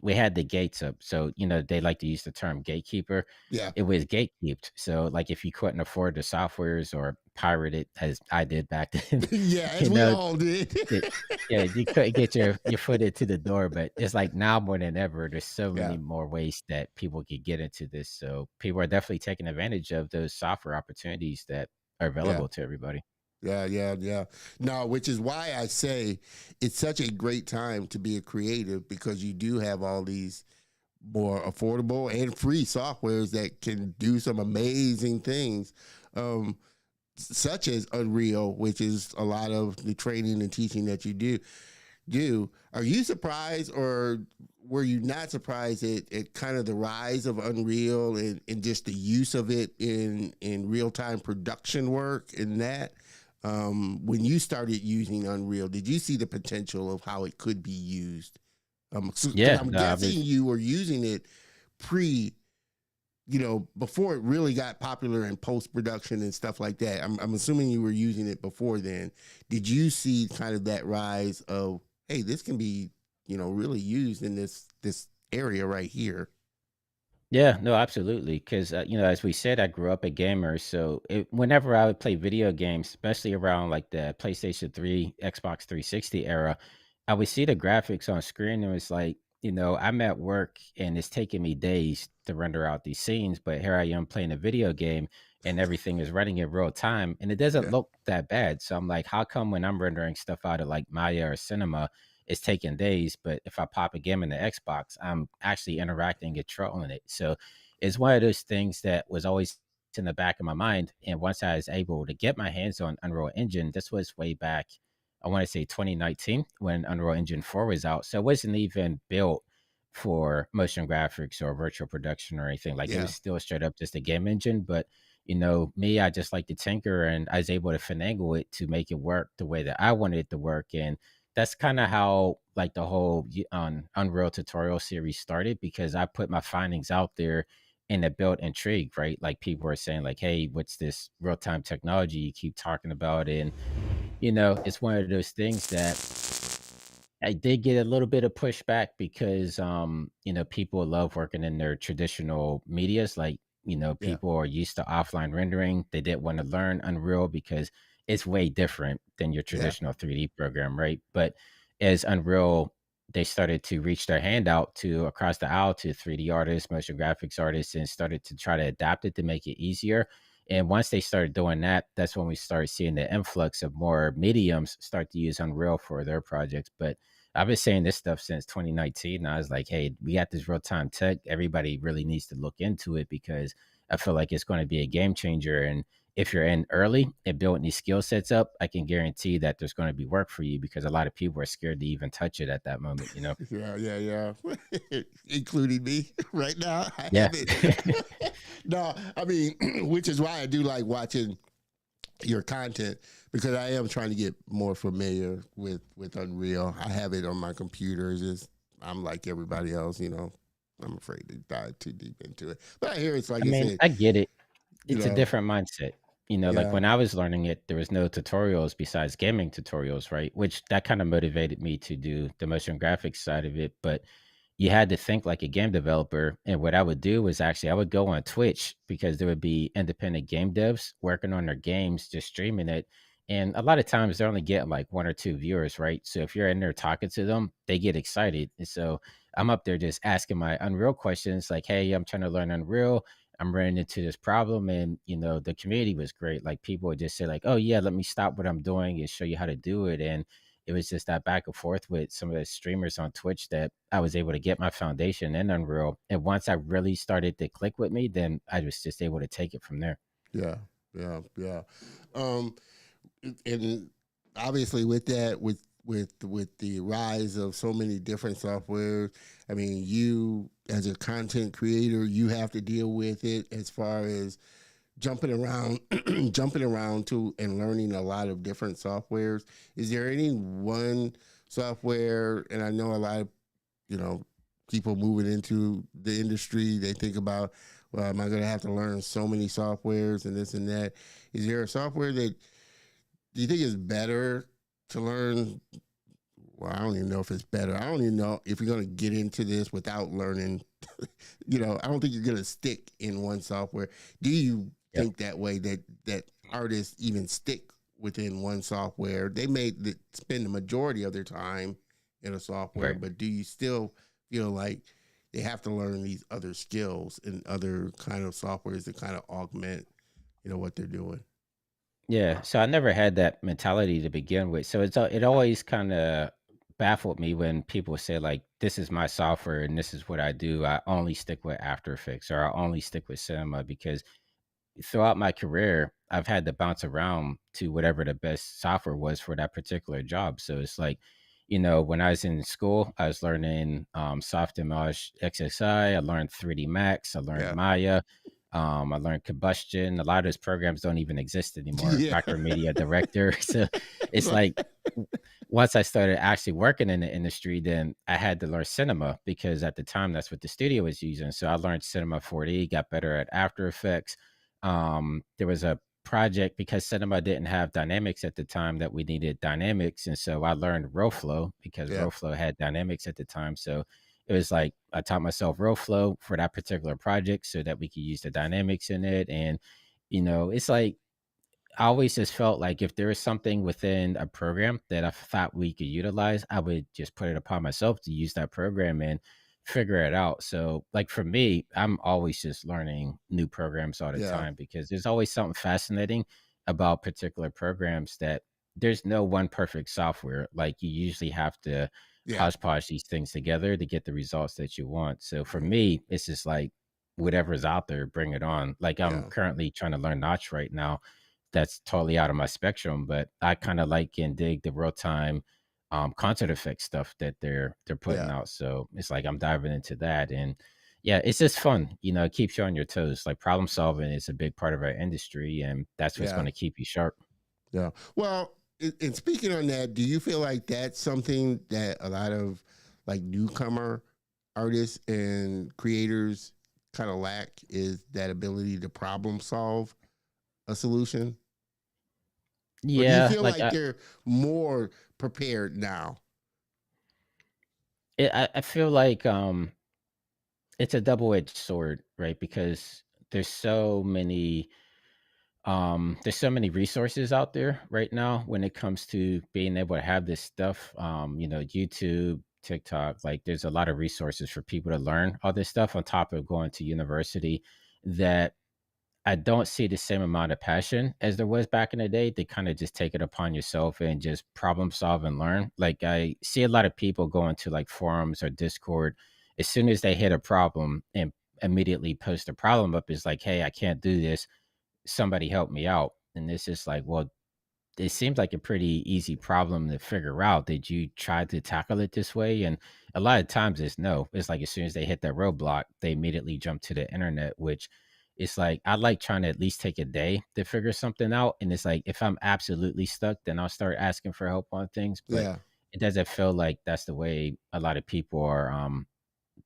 we had the gates up. So, they like to use the term gatekeeper. Yeah. It was gatekeeped. So like if you couldn't afford the softwares or pirate it as I did back then, Yeah, as you we know, all did. it yeah, you couldn't get your foot into the door, but it's like now more than ever, there's so Yeah. many more ways that people could get into this. So people are definitely taking advantage of those software opportunities that are Yeah. available to everybody. Yeah. No, which is why I say it's such a great time to be a creative, because you do have all these more affordable and free softwares that can do some amazing things, such as Unreal, which is a lot of the training and teaching that you do. Are you surprised, or were you not surprised at kind of the rise of Unreal and just the use of it in real-time production work and that? When you started using Unreal, did you see the potential of how it could be used? Because Yeah, I'm no, I guessing was you were using it pre, before it really got popular in post-production and stuff like that. I'm assuming you were using it before then. Did you see kind of that rise of, hey, this can be, really used in this area right here? Yeah, no, absolutely. Because as we said, I grew up a gamer, so whenever I would play video games, especially around like the PlayStation 3, Xbox 360 era, I would see the graphics on screen, and it was like, I'm at work and it's taking me days to render out these scenes, but here I am playing a video game and everything is running in real time, and it doesn't Yeah, look that bad. So I'm like, how come when I'm rendering stuff out of like Maya or Cinema, it's taking days, but if I pop a game in the Xbox, I'm actually interacting and controlling it. So it's one of those things that was always in the back of my mind. And once I was able to get my hands on Unreal Engine, this was way back, I want to say 2019 when Unreal Engine 4 was out. So it wasn't even built for motion graphics or virtual production or anything. Like it yeah, was still straight up just a game engine. But me, I just like to tinker, and I was able to finagle it to make it work the way that I wanted it to work. And that's kind of how like the whole Unreal tutorial series started, because I put my findings out there and it built intrigue, right? Like people are saying like, hey, what's this real-time technology you keep talking about? And it's one of those things that I did get a little bit of pushback because, people love working in their traditional medias. Like, yeah, people are used to offline rendering. They didn't want to learn Unreal because it's way different than your yeah, traditional 3D program, right? But as Unreal, they started to reach their hand out to across the aisle to 3D artists, motion graphics artists, and started to try to adapt it to make it easier. And once they started doing that, that's when we started seeing the influx of more mediums start to use Unreal for their projects. But I've been saying this stuff since 2019. And I was like, hey, we got this real time tech. Everybody really needs to look into it because I feel like it's going to be a game changer. And if you're in early and building these skill sets up, I can guarantee that there's going to be work for you because a lot of people are scared to even touch it at that moment. yeah. Including me right now. I Yeah. have it. No, I mean, which is why I do like watching your content, because I am trying to get more familiar with Unreal. I have it on my computer. It's just I'm like everybody else, I'm afraid to dive too deep into it. But I hear it's like I I mean, said, I get it. you It's a know, different mindset. Like yeah, when I was learning it, there was no tutorials besides gaming tutorials, right? Which that kind of motivated me to do the motion graphics side of it. But you had to think like a game developer. And what I would do was actually I would go on Twitch because there would be independent game devs working on their games, just streaming it. And a lot of times they're only getting like one or two viewers, right? So if you're in there talking to them, they get excited. And so I'm up there just asking my Unreal questions like, hey, I'm trying to learn Unreal. I'm running into this problem. And, the community was great. Like people would just say, like, oh, yeah, let me stop what I'm doing and show you how to do it. And it was just that back and forth with some of the streamers on Twitch that I was able to get my foundation in Unreal. And once I really started to click with me, then I was just able to take it from there. Yeah, yeah, yeah. And obviously with that, with the rise of so many different softwares, I mean, you as a content creator, you have to deal with it as far as jumping around to and learning a lot of different softwares. Is there any one software? And I know a lot of, people moving into the industry, they think about, well, am I going to have to learn so many softwares and this and that? Is there a software that do you think is better to learn? Well, I don't even know if it's better. I don't even know if you're going to get into this without learning. I don't think you're going to stick in one software. Do you think that way, that artists even stick within one software? They may spend the majority of their time in a software, Right. but do you still feel like they have to learn these other skills and other kind of softwares to kind of augment, what they're doing? Yeah, so I never had that mentality to begin with. So it always kind of baffled me when people say like, "This is my software and this is what I do. I only stick with After Effects or I only stick with Cinema," because throughout my career, I've had to bounce around to whatever the best software was for that particular job. So it's like, when I was in school, I was learning Softimage XSI. I learned 3D Max. I learned Maya. I learned Combustion. A lot of those programs don't even exist anymore. Yeah. Micromedia Director. So it's like once I started actually working in the industry, then I had to learn Cinema because at the time that's what the studio was using. So I learned Cinema 4D, got better at After Effects. There was a project because Cinema didn't have dynamics at the time that we needed dynamics, and so I learned RowFlow because RowFlow had dynamics at the time. So it was like I taught myself RowFlow for that particular project so that we could use the dynamics in it. And it's like I always just felt like if there was something within a program that I thought we could utilize, I would just put it upon myself to use that program and figure it out. So, like for me, I'm always just learning new programs all the time because there's always something fascinating about particular programs that there's no one perfect software. Like you usually have to hodgepodge these things together to get the results that you want. So for me, it's just like whatever's out there, bring it on. Like I'm currently trying to learn Notch right now. That's totally out of my spectrum, but I kind of like and dig the real time concert effect stuff that they're putting out. So it's like I'm diving into that, and it's just fun. It keeps you on your toes. Like problem solving is a big part of our industry, and that's what's going to keep you sharp. Yeah. Well, and speaking on that, do you feel like that's something that a lot of like newcomer artists and creators kind of lack, is that ability to problem solve a solution? Or do you feel like they're more prepared now? I feel like it's a double-edged sword, right? Because there's so many resources out there right now when it comes to being able to have this stuff. YouTube, TikTok, like there's a lot of resources for people to learn all this stuff on top of going to university that I don't see the same amount of passion as there was back in the day to kind of just take it upon yourself and just problem solve and learn. Like I see a lot of people going to like forums or Discord as soon as they hit a problem and immediately post a problem up is like, "Hey, I can't do this. Somebody help me out." And this is like, well, it seems like a pretty easy problem to figure out. Did you try to tackle it this way? And a lot of times it's no. It's like as soon as they hit that roadblock, they immediately jump to the internet, which it's like I like trying to at least take a day to figure something out. And it's like if I'm absolutely stuck, then I'll start asking for help on things. But it doesn't feel like that's the way a lot of people are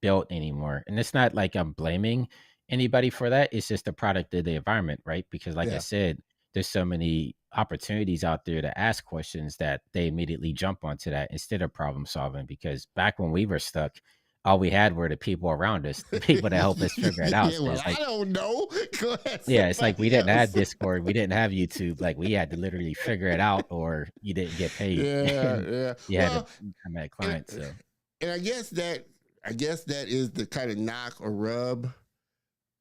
built anymore. And it's not like I'm blaming anybody for that. It's just a product of the environment, right? Because like I said, there's so many opportunities out there to ask questions that they immediately jump onto that instead of problem solving. Because back when we were stuck, all we had were the people around us, the people that help us figure it out. So Well, it's like, I don't know. Go ahead, it's like we didn't else. have Discord, we didn't have YouTube. Like we had to literally figure it out, or you didn't get paid. You had to come at clients. And I guess that is the kind of knock or rub,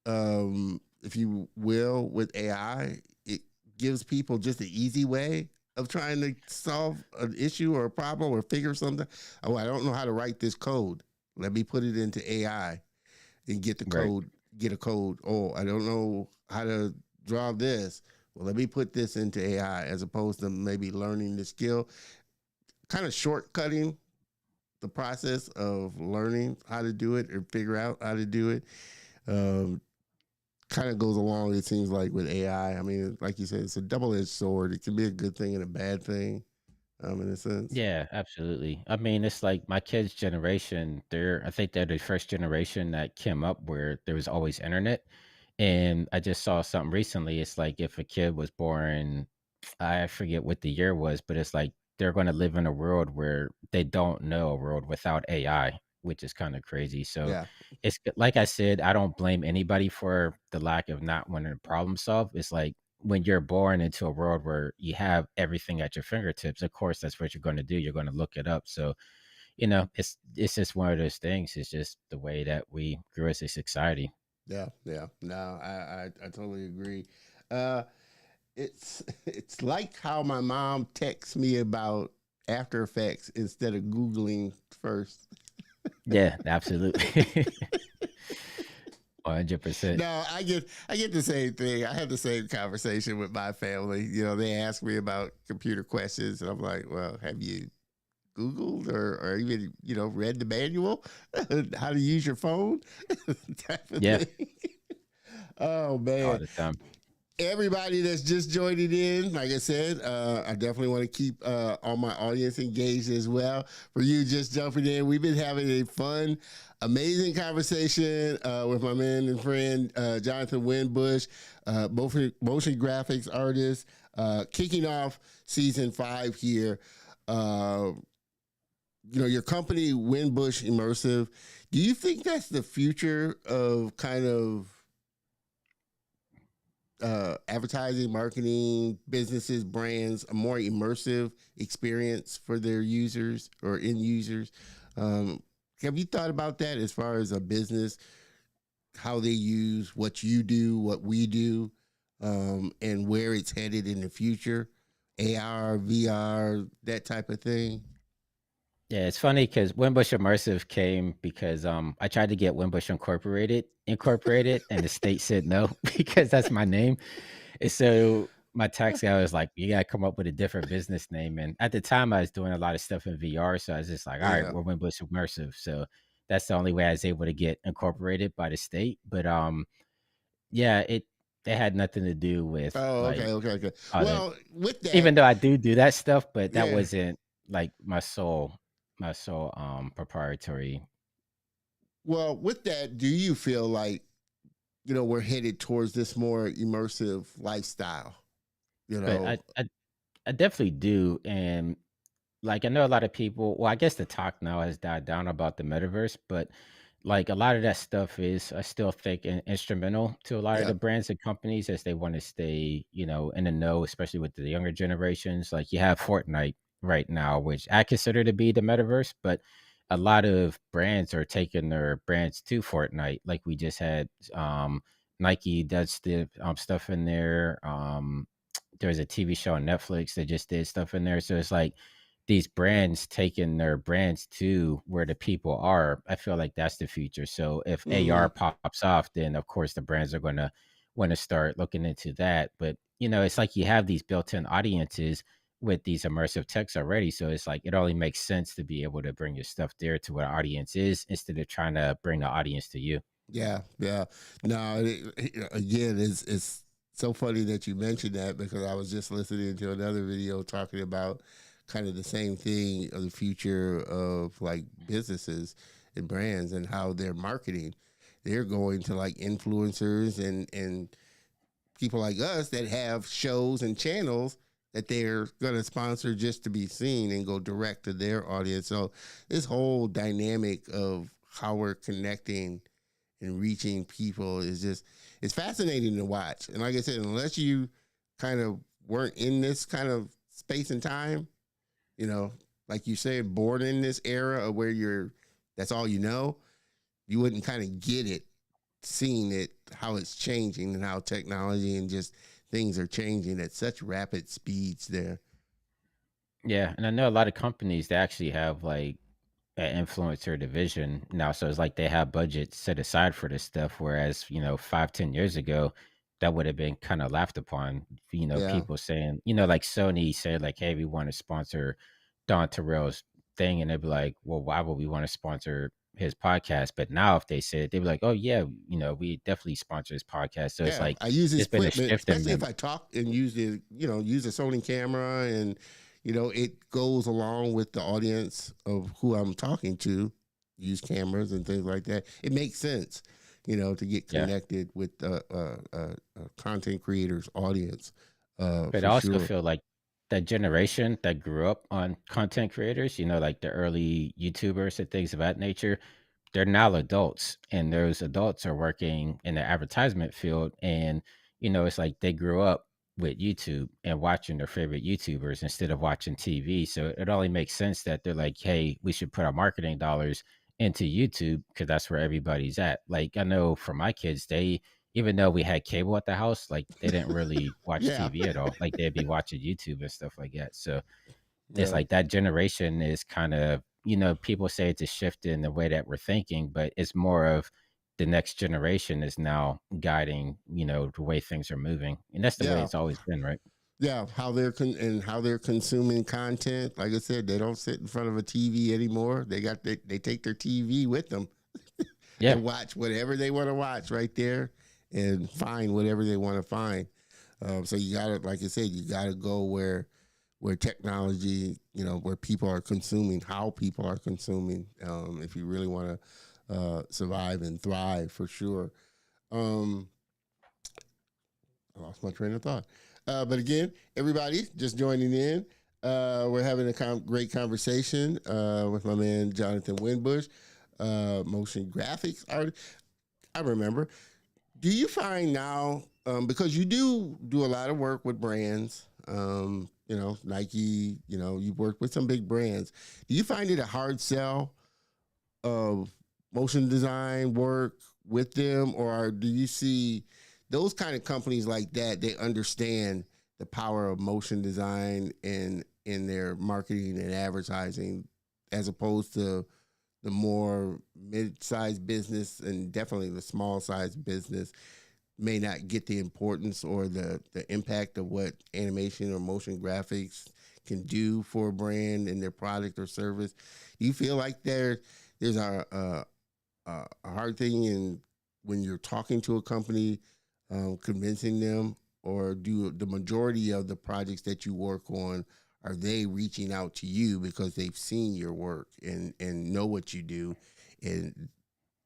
if you will, with AI. It gives people just an easy way of trying to solve an issue or a problem or figure something. Oh, I don't know how to write this code. Let me put it into AI and get the Right. code, get a code. Oh, I don't know how to draw this. Well, let me put this into AI, as opposed to maybe learning the skill, kind of shortcutting the process of learning how to do it or figure out how to do it. Um, Kind of goes along, it seems like, with AI. I mean, like you said, it's a double-edged sword. It can be a good thing and a bad thing, in a sense. Yeah, absolutely. I mean, it's like my kids' generation, I think they're the first generation that came up where there was always internet. And I just saw something recently. It's like if a kid was born, I forget what the year was, but it's like they're going to live in a world where they don't know a world without AI, which is kind of crazy. So Yeah, like I said, I don't blame anybody for the lack of not wanting to problem solve. It's like when you're born into a world where you have everything at your fingertips, of course, that's what you're going to do. You're going to look it up. So, it's just one of those things. It's just the way that we grew as a society. yeah. No, I totally agree. Uh, it's like how my mom texts me about After Effects instead of Googling first. Yeah, absolutely. 100%. No, I get the same thing. I had the same conversation with my family. They ask me about computer questions, and I'm like, well, have you Googled or even read the manual how to use your phone? Type of Yeah, thing. Oh all man. the time. Everybody that's just joining in, like I said, I definitely want to keep all my audience engaged as well. For you just jumping in, we've been having a fun, amazing conversation with my man and friend, Jonathan Winbush, motion graphics artist, kicking off season 5 here. Uh, your company, Winbush Immersive, do you think that's the future of kind of advertising, marketing, businesses, brands, a more immersive experience for their users or end users? Um, have you thought about that as far as a business, how they use what you do, what we do, and where it's headed in the future? AR, VR, that type of thing. Yeah, it's funny because Winbush Immersive came because I tried to get Winbush incorporated, and the state said no because that's my name. And so my tax guy was like, "You gotta come up with a different business name." And at the time, I was doing a lot of stuff in VR, so I was just like, "All right, Yeah. we're Winbush Immersive." So that's the only way I was able to get incorporated by the state. But yeah, it had nothing to do with Oh, like okay. all that. Well, with that, Even though I do that stuff, but that yeah. wasn't like my sole proprietary. Well, with that, do you feel like we're headed towards this more immersive lifestyle? You But know, I definitely do, and like I know a lot of people. Well, I guess the talk now has died down about the metaverse, but like a lot of that stuff is I still think instrumental to a lot of yeah, the brands and companies as they want to stay, in the know, especially with the younger generations. Like you have Fortnite right now, which I consider to be the metaverse, but a lot of brands are taking their brands to Fortnite. Like we just had Nike does the stuff in there. There's a TV show on Netflix that just did stuff in there. So it's like these brands taking their brands to where the people are. I feel like that's the future. So if mm-hmm. AR pops off, then of course the brands are going to want to start looking into that. But it's like you have these built-in audiences with these immersive techs already. So it's like it only makes sense to be able to bring your stuff there to where the audience is instead of trying to bring the audience to you. Yeah. No, again, it's so funny that you mentioned that, because I was just listening to another video talking about kind of the same thing of the future of like businesses and brands and how they're marketing. They're going to like influencers and people like us that have shows and channels that they're going to sponsor just to be seen and go direct to their audience. So this whole dynamic of how we're connecting and reaching people is just, it's fascinating to watch. And like I said, unless you kind of weren't in this kind of space and time, like you said, born in this era of where that's all you wouldn't kind of get it, seeing it, how it's changing and how technology and just things are changing at such rapid speeds there. Yeah, and I know a lot of companies that actually have like an influencer division now, so it's like they have budgets set aside for this stuff. Whereas 5-10 years ago, that would have been kind of laughed upon. Yeah, People saying, like Sony said, like, "Hey, we want to sponsor Don Terrell's thing," and they'd be like, "Well, why would we want to sponsor his podcast?" But now, if they said, they'd be like, "Oh yeah, we definitely sponsor his podcast." So it's yeah. like I use his it's been a equipment, shift in especially if them. I talk and use use a Sony camera, and it goes along with the audience of who I'm talking to. Use cameras and things like that. It makes sense, to get Yeah. connected with content creators' audience, But I for also sure. feel like that generation that grew up on content creators, like the early YouTubers and things of that nature, they're now adults, and those adults are working in the advertisement field. And, it's like they grew up with YouTube and watching their favorite YouTubers instead of watching TV. So it only makes sense that they're like, hey, we should put our marketing dollars into YouTube because that's where everybody's at. Like, I know for my kids, even though we had cable at the house, like they didn't really watch Yeah, TV at all. Like they'd be watching YouTube and stuff like that. So it's yeah, like that generation is kind of, people say it's a shift in the way that we're thinking, but it's more of the next generation is now guiding, the way things are moving. And that's the way yeah. it's always been, right? Yeah, how they're consuming content. Like I said, they don't sit in front of a TV anymore. They take their TV with them Yeah. and watch whatever they want to watch right there, and find whatever they want to find. So you gotta, like I said, you gotta go where technology, where people are consuming, how people are consuming. If you really want to survive and thrive, for sure. Um, I lost my train of thought. But again, everybody just joining in. We're having a great conversation with my man Jonathan Winbush, motion graphics artist. I remember. Do you find now, because you do a lot of work with brands, Nike, you've worked with some big brands. Do you find it a hard sell of motion design work with them, or do you see those kind of companies like that? They understand the power of motion design in their marketing and advertising, as opposed to the more mid-sized business, and definitely the small-sized business may not get the importance or the impact of what animation or motion graphics can do for a brand and their product or service. Do you feel like there's a hard thing in when you're talking to a company, convincing them, or do the majority of the projects that you work on, are they reaching out to you because they've seen your work and know what you do, and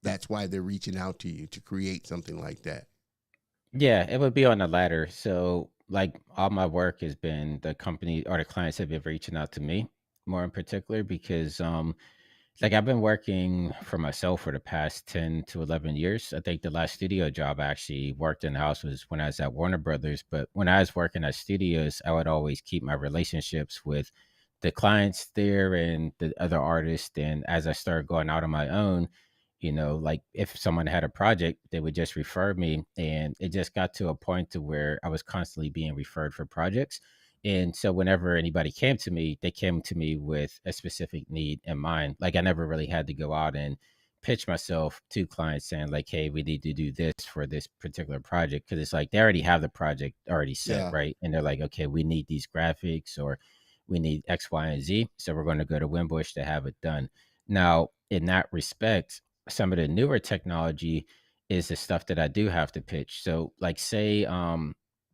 that's why they're reaching out to you to create something like that? Yeah, it would be on the latter. So, like, all my work has been the company or the clients have been reaching out to me more in particular because, like, I've been working for myself for the past 10 to 11 years. I think the last studio job I actually worked in the house was when I was at Warner Brothers. But when I was working at studios, I would always keep my relationships with the clients there and the other artists. And as I started going out on my own, like if someone had a project, they would just refer me. And it just got to a point to where I was constantly being referred for projects. And so whenever anybody came to me, they came to me with a specific need in mind. Like I never really had to go out and pitch myself to clients saying like, hey, we need to do this for this particular project. Cause it's like they already have the project already set, Yeah, right? And they're like, okay, we need these graphics or we need X, Y, and Z. So we're going to go to Winbush to have it done. Now, in that respect, some of the newer technology is the stuff that I do have to pitch. So like say,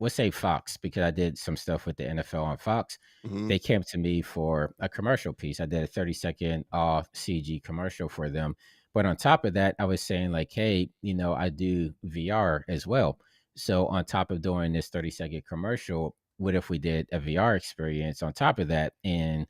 let's say Fox, because I did some stuff with the NFL on Fox. hmm, They came to me for a commercial piece. I did a 30-second off CG commercial for them. But on top of that, I was saying, like, hey, I do VR as well. So on top of doing this 30-second commercial, what if we did a VR experience on top of that? And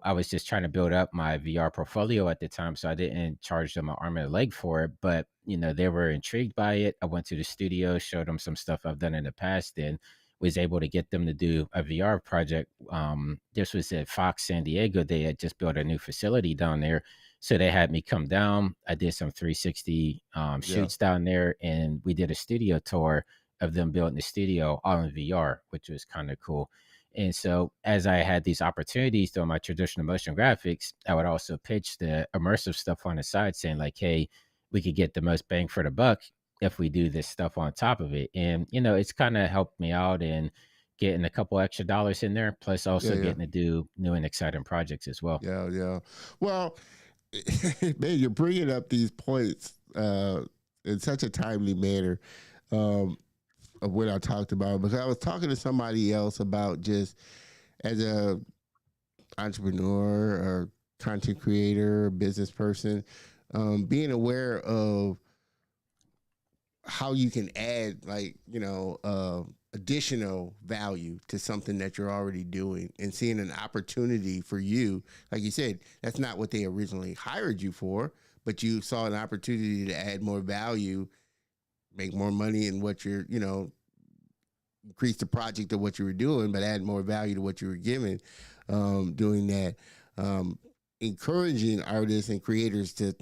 I was just trying to build up my VR portfolio at the time, so I didn't charge them an arm and a leg for it. But they were intrigued by it. I went to the studio, showed them some stuff I've done in the past, and was able to get them to do a VR project. This was at Fox San Diego. They had just built a new facility down there, so they had me come down. I did some 360 yeah, shoots down there, and we did a studio tour of them building the studio all in VR, which was kind of cool. And so as I had these opportunities doing my traditional motion graphics, I would also pitch the immersive stuff on the side saying like, hey, we could get the most bang for the buck if we do this stuff on top of it. And, it's kind of helped me out in getting a couple extra dollars in there, plus also Yeah. getting to do new and exciting projects as well. Yeah. Well, man, you're bringing up these points in such a timely manner of what I talked about, because I was talking to somebody else about just as a entrepreneur or content creator, or business person, being aware of how you can add additional value to something that you're already doing, and seeing an opportunity for you. Like you said, that's not what they originally hired you for, but you saw an opportunity to add more value, make more money in what you're, increase the project of what you were doing, but add more value to what you were giving, doing that. Encouraging artists and creators to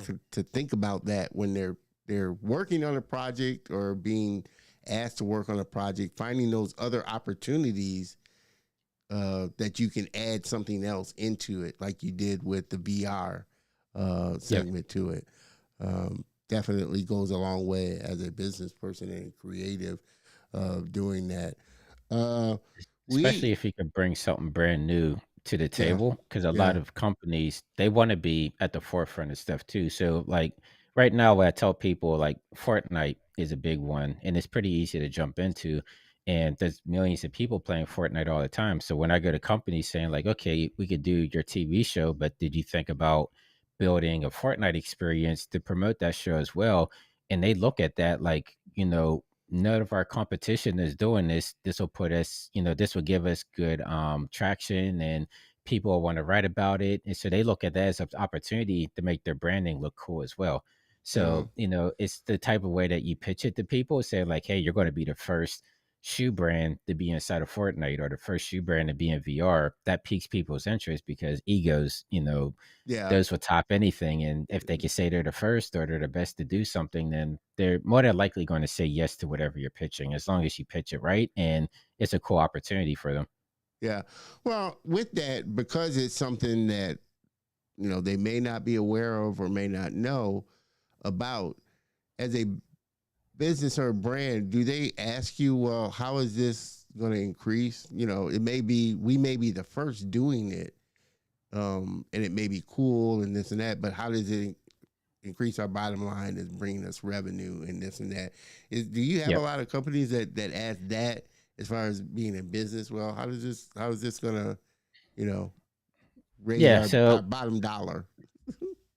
think about that when they're working on a project or being asked to work on a project, finding those other opportunities that you can add something else into it, like you did with the VR segment to it. Definitely goes a long way as a business person and creative doing that. Especially if you could bring something brand new to the table, because a lot of companies, they want to be at the forefront of stuff too. So like right now, what I tell people, like Fortnite is a big one, and it's pretty easy to jump into. And there's millions of people playing Fortnite all the time. So when I go to companies saying like, okay, we could do your TV show, but did you think about building a Fortnite experience to promote that show as well? And they look at that like, none of our competition is doing this. This will put us, this will give us good traction, and people want to write about it. And so they look at that as an opportunity to make their branding look cool as well. So, it's the type of way that you pitch it to people, say like, hey, you're going to be the first shoe brand to be inside of Fortnite, or the first shoe brand to be in VR. That piques people's interest because egos, those will top anything. And if they can say they're the first or they're the best to do something, then they're more than likely going to say yes to whatever you're pitching, as long as you pitch it right and it's a cool opportunity for them. Yeah. Well, with that, because it's something that, they may not be aware of or may not know about, as a business or a brand, do they ask you, well, how is this going to increase? It may be, we may be the first doing it, and it may be cool and this and that, but how does it increase our bottom line, is bringing us revenue and this and that? Do you have a lot of companies that ask that as far as being in business? Well, how is this going to, raise our bottom dollar?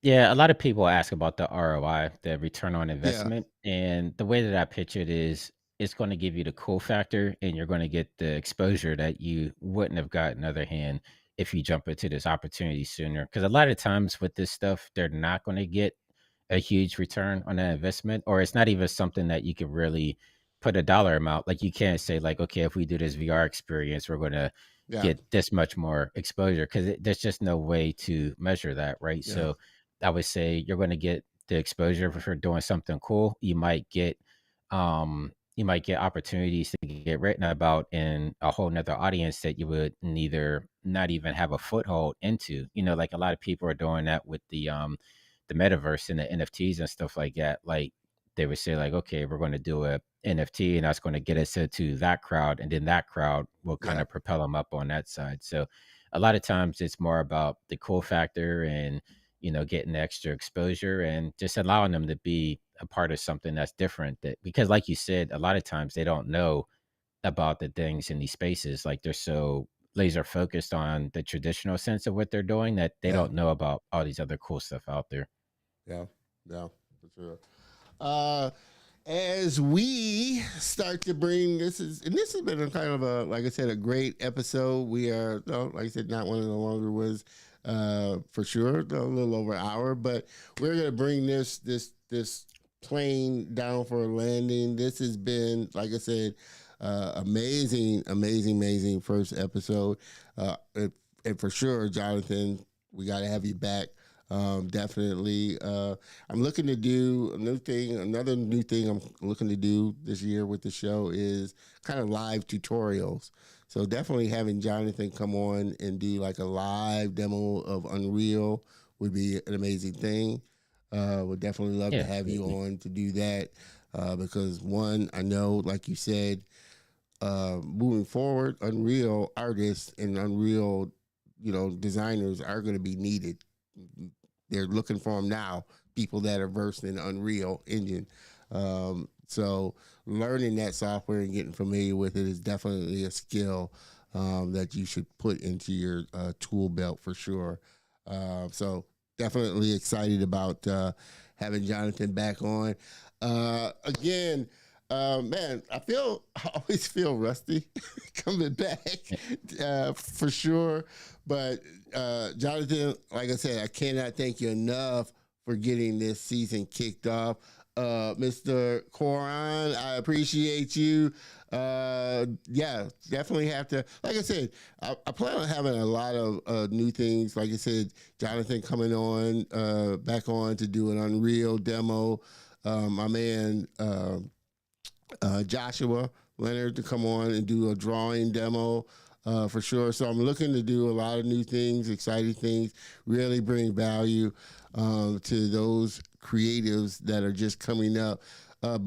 Yeah, a lot of people ask about the ROI, the return on investment. And the way that I pitch it is, it's going to give you the cool factor, and you're going to get the exposure that you wouldn't have gotten other hand if you jump into this opportunity sooner. Because a lot of times with this stuff, they're not going to get a huge return on that investment, or it's not even something that you can really put a dollar amount. Like you can't say like, okay, if we do this VR experience, we're going to get this much more exposure, because there's just no way to measure that, right? So I would say you're going to get the exposure for doing something cool. You might get opportunities to get written about in a whole nother audience that you would neither not even have a foothold into. Like a lot of people are doing that with the metaverse and the NFTs and stuff like that. Like they would say like, okay, we're going to do a NFT, and that's going to get us to that crowd, and then that crowd will kind of propel them up on that side. So a lot of times it's more about the cool factor and getting the extra exposure and just allowing them to be a part of something that's different. That, because like you said, a lot of times they don't know about the things in these spaces. Like they're so laser focused on the traditional sense of what they're doing that they don't know about all these other cool stuff out there. Yeah, for sure. As we start to bring, this has been a kind of a, like I said, a great episode. We are, like I said, not one of the longer ones, for sure, a little over an hour, but we're going to bring this plane down for a landing. This has been, like I said, amazing first episode. And for sure, Jonathan, we got to have you back. Definitely. I'm looking to do another new thing I'm looking to do this year with the show is kind of live tutorials. So definitely having Jonathan come on and do like a live demo of Unreal would be an amazing thing. Would definitely love to have you on to do that because one, I know, like you said, moving forward, Unreal artists and Unreal, designers are going to be needed. They're looking for them now. People that are versed in Unreal Engine. So learning that software and getting familiar with it is definitely a skill that you should put into your tool belt for sure. So definitely excited about having Jonathan back on. Again, man, I always feel rusty coming back for sure. But Jonathan, like I said, I cannot thank you enough for getting this season kicked off. Mr. Coran, I appreciate you. Yeah, definitely have to. Like I said, I plan on having a lot of new things. Like I said, Jonathan coming on, back on to do an Unreal demo. My man Joshua Leonard to come on and do a drawing demo for sure. So I'm looking to do a lot of new things, exciting things, really bring value to those creatives that are just coming up.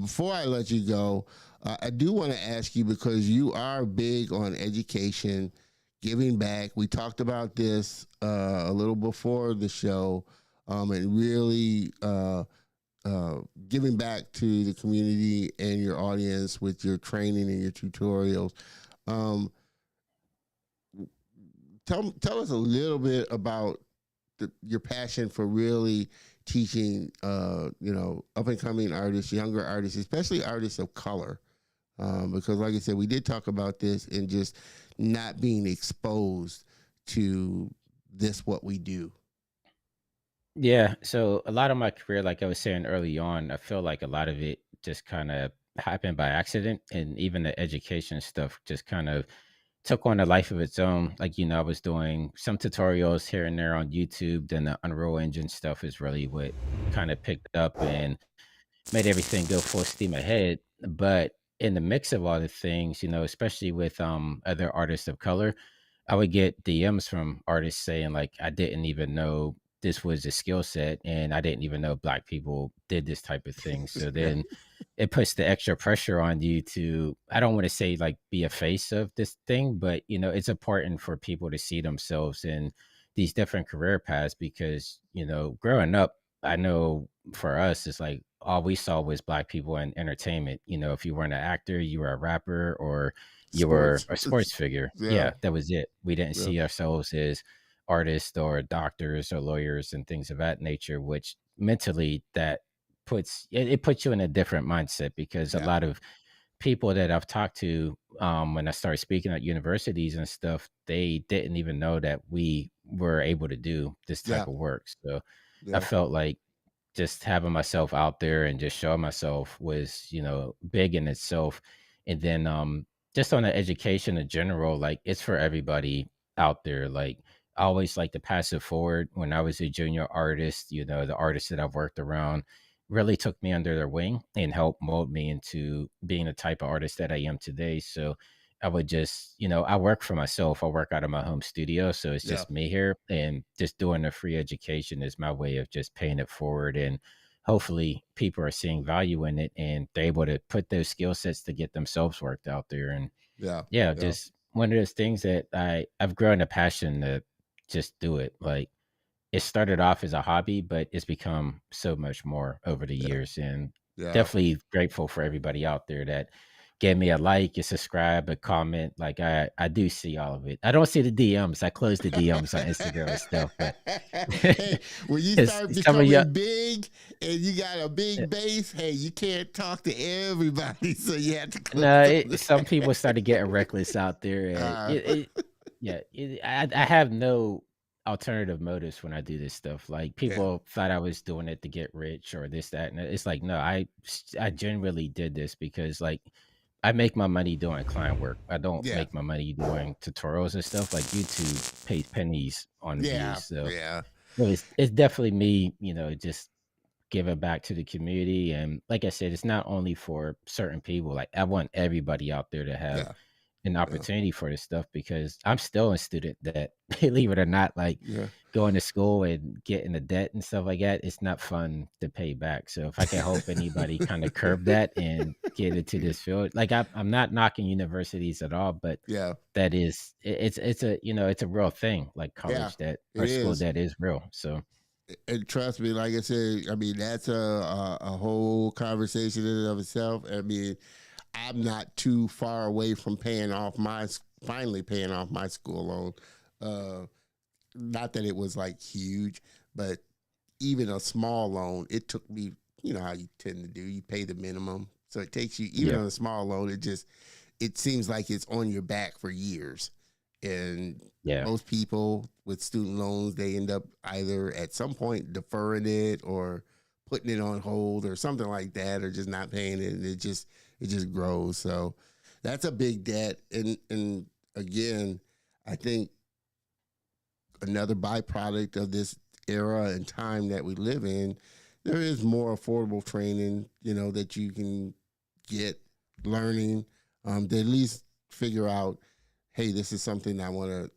Before I let you go, I do want to ask you, because you are big on education, giving back. We talked about this a little before the show, and really giving back to the community and your audience with your training and your tutorials. Tell us a little bit about your passion for really teaching, up and coming artists, younger artists, especially artists of color. Because like I said, we did talk about this and just not being exposed to what we do. Yeah. So a lot of my career, like I was saying early on, I feel like a lot of it just kind of happened by accident. And even the education stuff just kind of took on a life of its own. Like, I was doing some tutorials here and there on YouTube. Then the Unreal Engine stuff is really what kind of picked up and made everything go full steam ahead. But in the mix of all the things, especially with other artists of color, I would get DMs from artists saying like, I didn't even know this was a skill set, and I didn't even know Black people did this type of thing. So then it puts the extra pressure on you to, I don't want to say like be a face of this thing, but it's important for people to see themselves in these different career paths because, growing up, I know for us, it's like all we saw was Black people in entertainment. If you weren't an actor, you were a rapper or you were a sports figure. Yeah, that was it. We didn't see ourselves as artists or doctors or lawyers and things of that nature, which mentally that puts you in a different mindset because a lot of people that I've talked to when I started speaking at universities and stuff, they didn't even know that we were able to do this type of work. So I felt like just having myself out there and just showing myself was, big in itself. And then just on the education in general, like it's for everybody out there. Like I always like to pass it forward. When I was a junior artist, the artists that I've worked around really took me under their wing and helped mold me into being the type of artist that I am today. So I would just, I work for myself. I work out of my home studio. So it's just me here, and just doing the free education is my way of just paying it forward. And hopefully people are seeing value in it and they're able to put those skill sets to get themselves worked out there. And just one of those things that I've grown a passion to just do it. Like it started off as a hobby, but it's become so much more over the years. And definitely grateful for everybody out there that gave me a like, a subscribe, a comment. Like I do see all of it. I don't see the DMs. I close the DMs on Instagram and stuff. But hey, when you start becoming big and you got a big base, hey, you can't talk to everybody, so you have to close. Some people started getting reckless out there. I have no alternative motives when I do this stuff. Like people thought I was doing it to get rich or this, that, and it's like, no, I genuinely did this because like I make my money doing client work. I don't make my money doing tutorials and stuff. Like YouTube pays pennies on views. So it's definitely me, just giving back to the community. And like I said, it's not only for certain people. Like I want everybody out there to have an opportunity for this stuff, because I'm still a student that, believe it or not, like going to school and getting the debt and stuff like that, it's not fun to pay back. So if I can help anybody kind of curb that and get into this field, like I'm not knocking universities at all, but that is, it's a, it's a real thing, like college debt or school debt is real. So. And trust me, like I said, I mean, that's a whole conversation in and of itself. I mean, I'm not too far away from finally paying off my school loan. Not that it was like huge, but even a small loan, it took me, you know how you tend to do, you pay the minimum. So it takes you, even on a small loan, it seems like it's on your back for years. And most people with student loans, they end up either at some point deferring it or putting it on hold or something like that, or just not paying it. And it just grows. So that's a big debt. And again, I think another byproduct of this era and time that we live in, there is more affordable training, that you can get learning, to at least figure out, hey, this is something I want to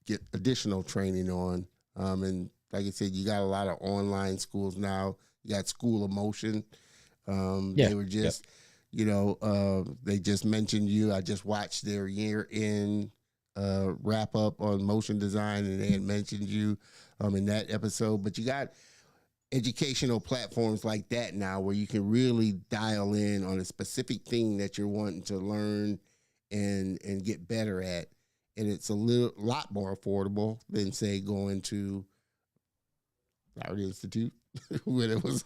get additional training on. And like I said, you got a lot of online schools now. You got School of Motion. They were just, they just mentioned you. I just watched their year-end wrap up on motion design, and they had mentioned you in that episode. But you got educational platforms like that now where you can really dial in on a specific thing that you're wanting to learn and get better at. And it's a lot more affordable than, say, going to Art Institute when it was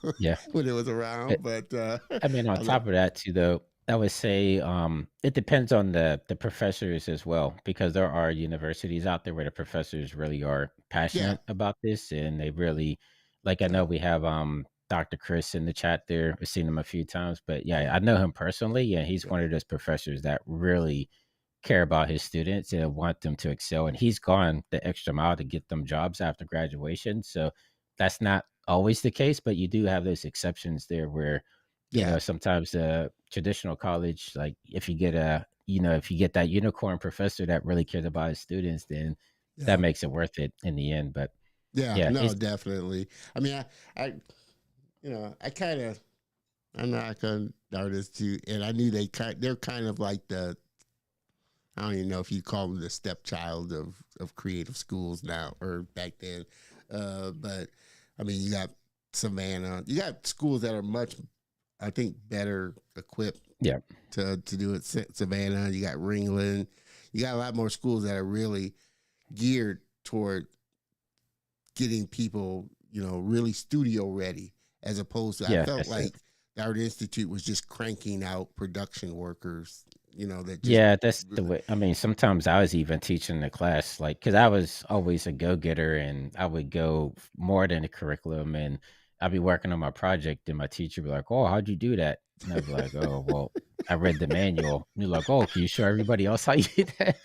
around. But I mean, on top of that too, though, I would say it depends on the professors as well, because there are universities out there where the professors really are passionate about this, and they really, like, I know we have Dr. Chris in the chat there. We've seen him a few times, but I know him personally, and he's one of those professors that really care about his students and want them to excel, and he's gone the extra mile to get them jobs after graduation. So that's not always the case, but you do have those exceptions there where sometimes the traditional college, like if you get that unicorn professor that really cares about his students, then that makes it worth it in the end. But definitely. I mean, I'm not an artist too, and I knew they're kind of like I don't even know if you call them the stepchild of creative schools now or back then. But I mean, you got Savannah, you got schools that are much, I think, better equipped to do it. Savannah, you got Ringland, you got a lot more schools that are really geared toward getting people, really studio ready, as opposed to, I felt like the Art Institute was just cranking out production workers. That's the way. I mean, sometimes I was even teaching the class, like, because I was always a go-getter, and I would go more than the curriculum, and I'd be working on my project, and my teacher would be like, "Oh, how'd you do that?" And I'd be like, "Oh, well, I read the manual." And you're like, "Oh, can you show everybody else how you did that?"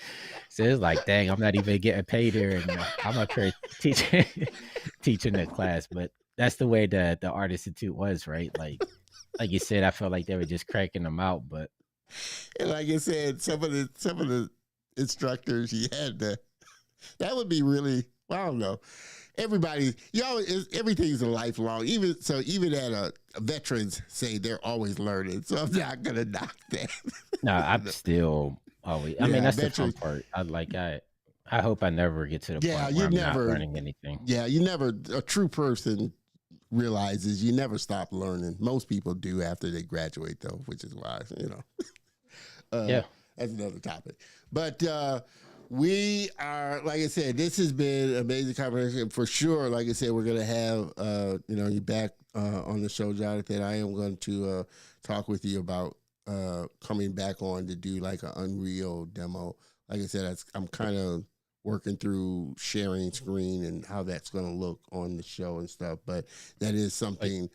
So it's like, dang, I'm not even getting paid here, and I'm up here teaching the class. But that's the way the Art Institute was, right? Like you said, I felt like they were just cranking them out, but. And like I said, some of the instructors you had that would be really, I don't know. Everybody, everything's a lifelong. Even at a veterans say they're always learning. So I'm not gonna knock that. No, I'm still always. I mean, that's the fun part. I hope I never get to the point where I'm not learning anything. Yeah, a true person realizes you never stop learning. Most people do after they graduate, though, which is why, that's another topic. But we are, like I said, this has been an amazing conversation for sure. Like I said, we're going to have, you back on the show, Jonathan. I am going to talk with you about coming back on to do like an Unreal demo. Like I said, I'm kind of working through sharing screen and how that's going to look on the show and stuff. But that is something,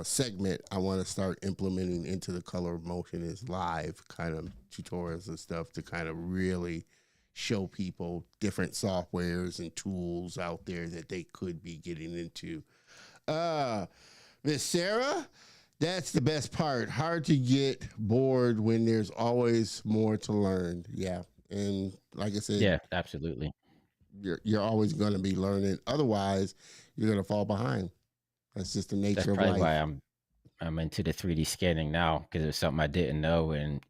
segment I want to start implementing into the Color of Motion is live kind of tutorials and stuff to kind of really show people different softwares and tools out there that they could be getting into. Miss Sarah, That's the best part. Hard to get bored when there's always more to learn. Yeah. And like I said, Yeah, absolutely. you're always going to be learning. Otherwise, you're going to fall behind. That's just the That's nature of probably why life. I'm into the 3D scanning now because it's something I didn't know. And,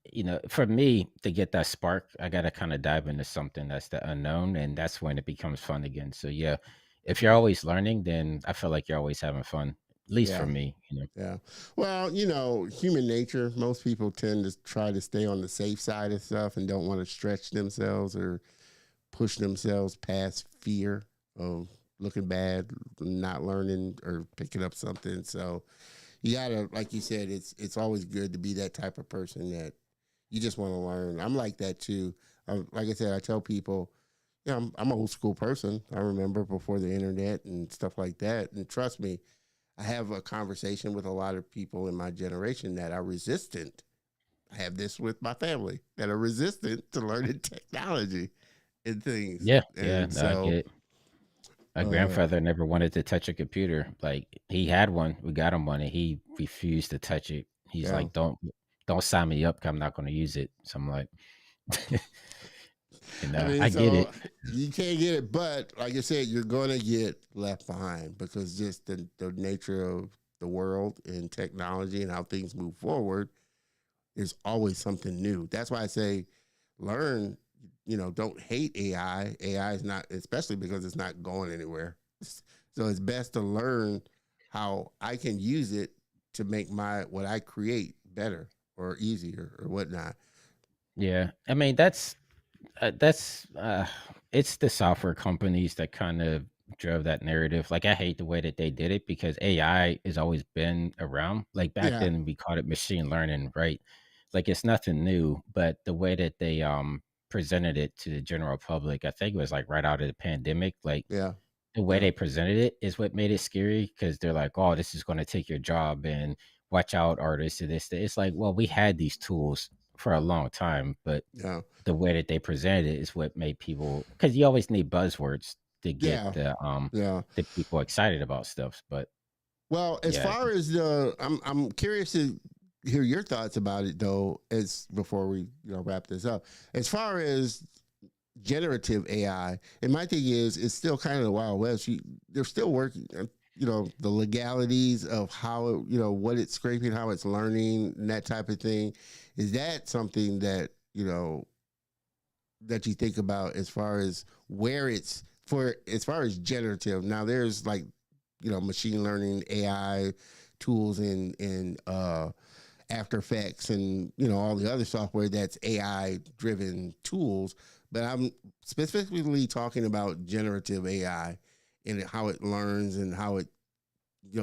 for me to get that spark, I got to kind of dive into something that's the unknown. And that's when it becomes fun again. So, yeah, if you're always learning, then I feel like you're always having fun, at least for Yeah. me. Yeah. Well, human nature, most people tend to try to stay on the safe side of stuff and don't want to stretch themselves or push themselves past fear of looking bad, not learning or picking up something. So you gotta, like you said, it's always good to be that type of person that you just want to learn. I'm like that too. Like I said, I tell people, I'm an old school person. I remember before the internet and stuff like that. And trust me, I have a conversation with a lot of people in my generation that are resistant. I have this with my family that are resistant to learning technology and things. Yeah. Yeah. And No, I so, get it. My uh, grandfather never wanted to touch a computer. Like he had one, we got him one, and he refused to touch it. He's yeah, like, don't sign me up 'cause I'm not going to use it. So I'm like, I mean, I get so it. you can't get it, but like I said, you're going to get left behind because just the nature of the world and technology and how things move forward, there's always something new. That's why I say learn, don't hate AI. AI is not, especially because it's not going anywhere. So it's best to learn how I can use it to make what I create better or easier or whatnot. Yeah. I mean, that's it's the software companies that kind of drove that narrative. Like I hate the way that they did it because AI has always been around. Like back Yeah, then we called it machine learning, right? Like it's nothing new, but the way that they presented it to the general public, I think it was like right out of the pandemic, like yeah, the way yeah, they presented it is what made it scary because they're like, "Oh, this is going to take your job," and watch out, artists, and this. It's like, well, we had these tools for a long time, but yeah, the way that they presented it is what made people because you always need buzzwords to get yeah, yeah. the people excited about stuff. But Well, as yeah, far as I'm curious to hear your thoughts about it though. As before we wrap this up, as far as generative AI, and my thing is, it's still kind of the Wild West. They're still working, the legalities of how what it's scraping, how it's learning, and that type of thing. Is that something that that you think about as far as where it's for, as far as generative? Now, there's like machine learning AI tools in After Effects and all the other software that's AI driven tools, but I'm specifically talking about generative AI and how it learns and how it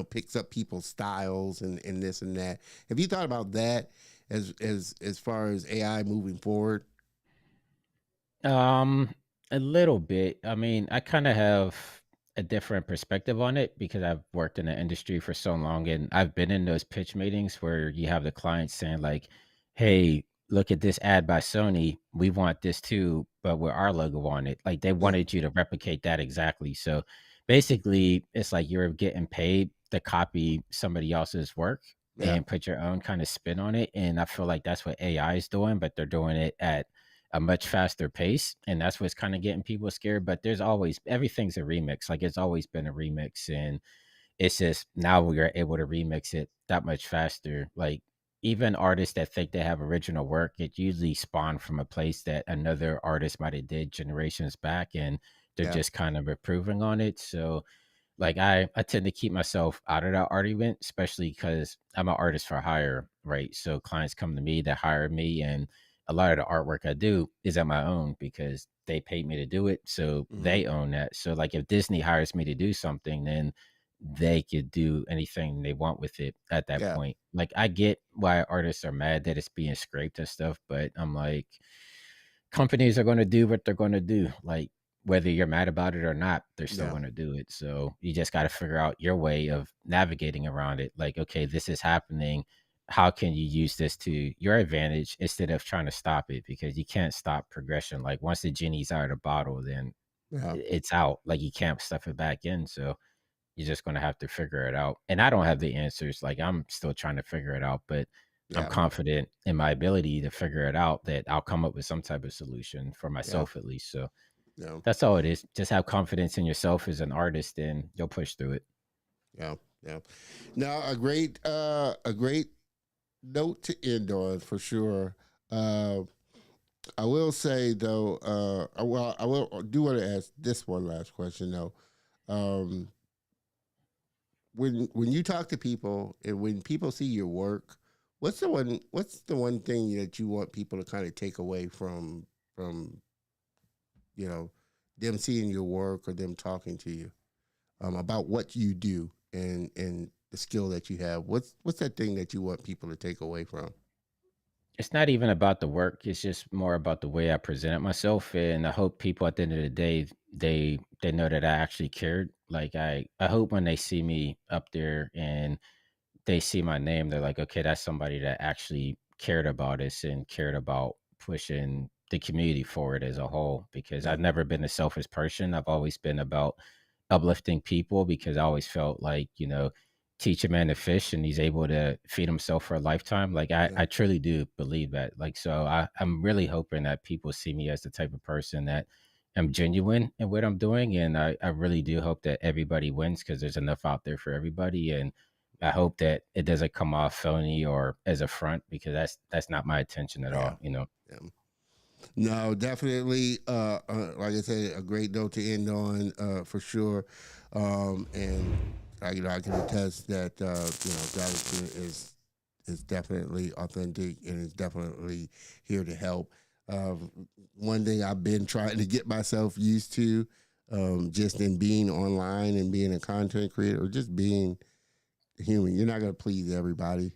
picks up people's styles and this and that. Have you thought about that as far as AI moving forward? um, a little bit. I mean, I kind of have a different perspective on it because I've worked in the industry for so long and I've been in those pitch meetings where you have the clients saying like, "Hey, look at this ad by Sony. We want this too, but with our logo on it." Like they Yeah, wanted you to replicate that exactly. So basically, it's like you're getting paid to copy somebody else's work yeah, and put your own kind of spin on it. And I feel like that's what AI is doing, but they're doing it at a much faster pace, and that's what's kind of getting people scared. But there's always everything's a remix. Like it's always been a remix, and it's just now we are able to remix it that much faster. Like even artists that think they have original work, it usually spawned from a place that another artist might have did generations back, and they're yeah, just kind of improving on it. So like I tend to keep myself out of that argument, especially because I'm an artist for hire, right? So clients come to me that hire me, and a lot of the artwork I do is at my own because they paid me to do it, so hmm, they own that. So like if Disney hires me to do something, then they could do anything they want with it at that yeah, point. Like I get why artists are mad that it's being scraped and stuff, but I'm like, companies are going to do what they're going to do. Like whether you're mad about it or not, they're still yeah, going to do it. So you just got to figure out your way of navigating around it. Like, okay, this is happening. How can you use this to your advantage instead of trying to stop it? Because you can't stop progression. Like once the genie's out of the bottle, then yeah. it's out. Like you can't stuff it back in. So you're just going to have to figure it out. And I don't have the answers. Like, I'm still trying to figure it out, but I'm confident in my ability to figure it out, that I'll come up with some type of solution for myself at least. So that's all it is. Just have confidence in yourself as an artist, and you'll push through it. Yeah. Now, a great note to end on for sure. I will say though, I do want to ask this one last question though. When you talk to people and when people see your work, what's the one thing that you want people to kind of take away from them seeing your work or them talking to you about what you do and the skill that you have? What's that thing that you want people to take away from? It's not even about the work. It's just more about the way I presented myself, and I hope people at the end of the day they know that I actually cared. Like, I hope when they see me up there and they see my name, they're like, okay, that's somebody that actually cared about us and cared about pushing the community forward as a whole. Because I've never been a selfish person. I've always been about uplifting people, because I always felt like, teach a man to fish and he's able to feed himself for a lifetime. Like, I truly do believe that. Like, so I'm really hoping that people see me as the type of person that I'm genuine in what I'm doing. And I really do hope that everybody wins, because there's enough out there for everybody. And I hope that it doesn't come off phony or as a front, because that's not my intention at all. Yeah. No, definitely. Like I said, a great note to end on for sure. And I can attest that Jonathan is definitely authentic and is definitely here to help. One thing I've been trying to get myself used to, just in being online and being a content creator, or just being human. You're not going to please everybody.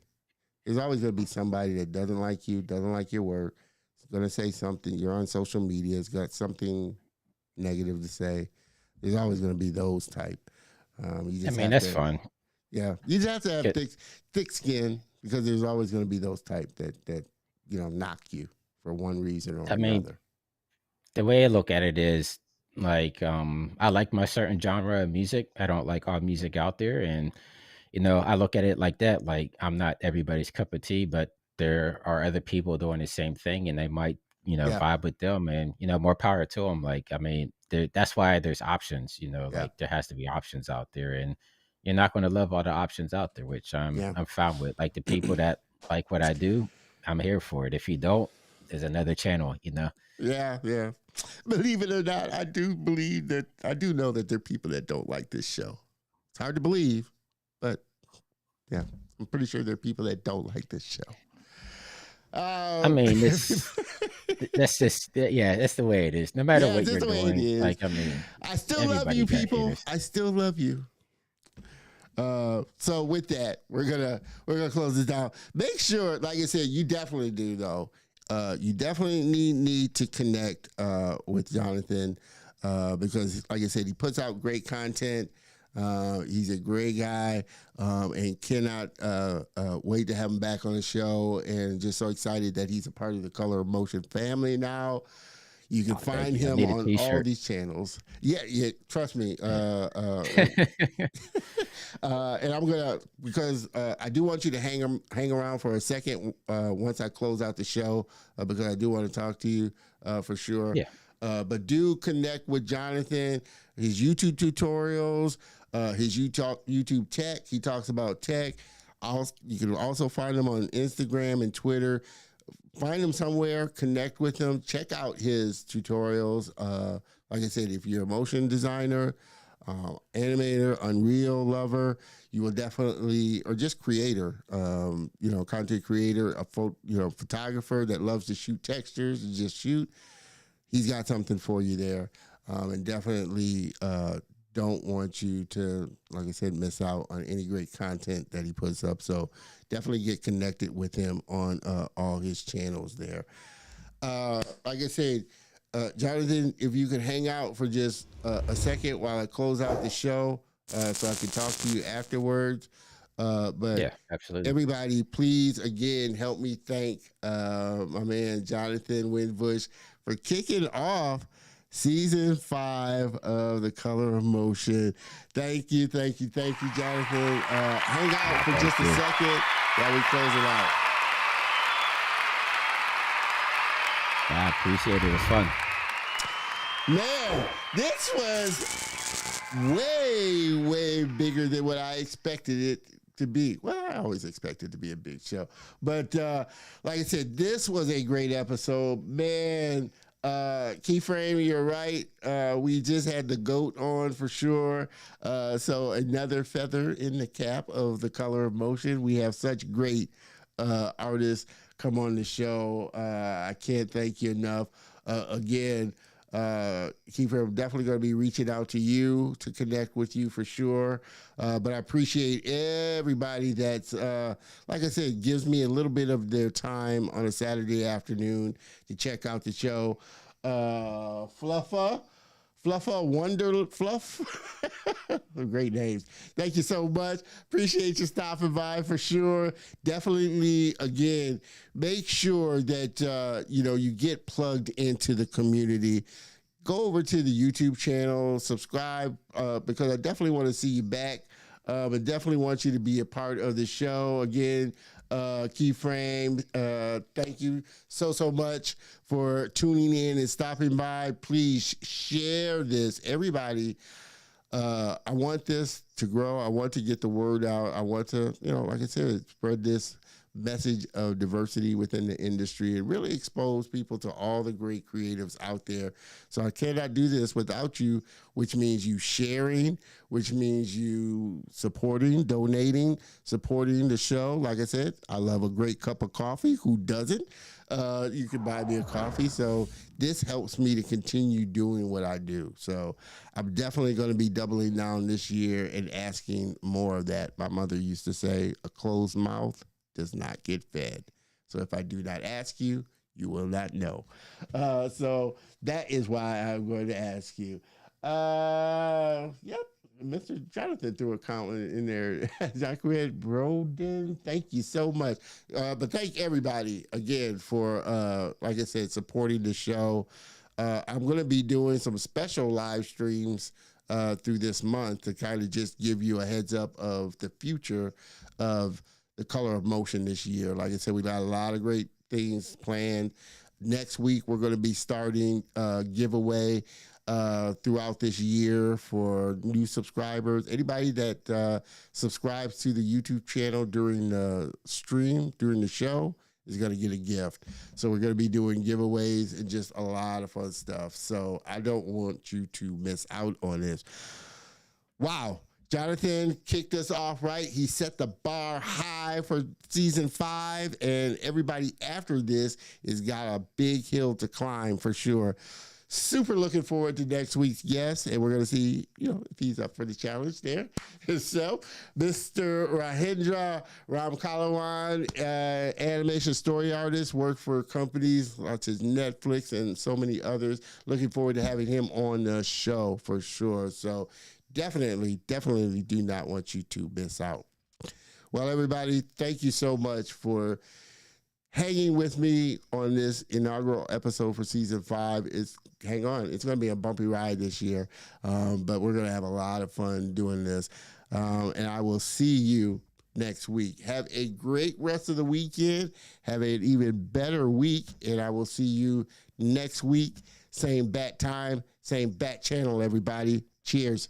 There's always going to be somebody that doesn't like you, doesn't like your work. It's going to say something. You're on social media. It's got something negative to say. There's always going to be those type. That's fun. Yeah, you just have to have thick skin, because there's always going to be those type that knock you for one reason or another. The way I look at it is like, I like my certain genre of music. I don't like all music out there, and I look at it like that. Like, I'm not everybody's cup of tea, but there are other people doing the same thing, and they might vibe with them, and more power to them. Like, that's why there's options. Like, there has to be options out there, and you're not going to love all the options out there, which I'm fine with. Like, the people that like what I do, I'm here for it. If you don't, there's another channel. Yeah. Believe it or not, I do know that there are people that don't like this show. It's hard to believe, but yeah, I'm pretty sure there are people that don't like this show. That's just, that's the way it is. No matter what you're doing, like, I still love you, people. I still love you. So with that, we're gonna close this down. Make sure, like I said, you definitely do though. You definitely need to connect with Jonathan, because, like I said, he puts out great content. He's a great guy, and cannot wait to have him back on the show, and just so excited that he's a part of the Color of Motion family now. You can find him on all these channels. Yeah, trust me. And I'm gonna, because I do want you to hang around for a second once I close out the show, because I do want to talk to you for sure. Yeah. But do connect with Jonathan. His YouTube tutorials, his YouTube tech. He talks about tech. You can also find him on Instagram and Twitter. Find him somewhere, connect with him, check out his tutorials. Like I said, if you're a motion designer, animator, Unreal lover, you will definitely, or just creator, content creator, a photographer that loves to shoot textures and just shoot. He's got something for you there, and definitely don't want you to, like I said, miss out on any great content that he puts up. So definitely get connected with him on all his channels there. Like I said, Jonathan, if you could hang out for just a second while I close out the show, so I can talk to you afterwards. But yeah, absolutely. Everybody, please, again, help me thank my man Jonathan Winbush for kicking off Season 5 of The Color of Motion. Thank you, Jonathan. Hang out for just a second while we close it out. I appreciate it. It was fun. Man, this was way bigger than what I expected it to be. Well, I always expect it to be a big show. But like I said, this was a great episode. Man, Keyframe, you're right. We just had the GOAT on for sure. So another feather in the cap of The Color of Motion. We have such great artists come on the show. I can't thank you enough. Again, Kiefer, I'm definitely going to be reaching out to you to connect with you for sure. But I appreciate everybody that's, like I said, gives me a little bit of their time on a Saturday afternoon to check out the show. Fluffa, Wonder Fluff. Great names. Thank you so much. Appreciate you stopping by for sure. Definitely, again, make sure that you get plugged into the community. Go over to the YouTube channel, subscribe, because I definitely want to see you back. I definitely want you to be a part of the show. Again, Keyframe, thank you so much for tuning in and stopping by. Please share this. Everybody, I want this to grow. I want to get the word out. I want to, like I said, spread this message of diversity within the industry and really expose people to all the great creatives out there. So I cannot do this without you, which means you sharing, which means you supporting, donating, supporting the show. Like I said, I love a great cup of coffee. Who doesn't? You can buy me a coffee. So this helps me to continue doing what I do. So I'm definitely going to be doubling down this year and asking more of that. My mother used to say, a closed mouth does not get fed. So if I do not ask you, you will not know. So that is why I'm going to ask you. Yep, Mr. Jonathan threw a comment in there. Zachary Broden, thank you so much. But thank everybody again for, like I said, supporting the show. I'm going to be doing some special live streams through this month to kind of just give you a heads up of the future of The Color of Motion this year. Like I said, we got a lot of great things planned. Next week, we're going to be starting a giveaway throughout this year for new subscribers. Anybody that subscribes to the YouTube channel during the stream, during the show, is going to get a gift. So we're going to be doing giveaways and just a lot of fun stuff. So I don't want you to miss out on this. Wow. Jonathan kicked us off right. He set the bar high for season 5, and everybody after this has got a big hill to climb for sure. Super looking forward to next week's guest, and we're going to see, if he's up for the challenge there himself. Mr. Rahindra Ramkalawan, animation story artist, worked for companies such as Netflix and so many others. Looking forward to having him on the show for sure. So definitely do not want you to miss out. Well, everybody, thank you so much for hanging with me on this inaugural episode for season 5. Hang on, it's going to be a bumpy ride this year, but we're going to have a lot of fun doing this. And I will see you next week. Have a great rest of the weekend. Have an even better week, and I will see you next week. Same bat time, same bat channel, everybody. Cheers.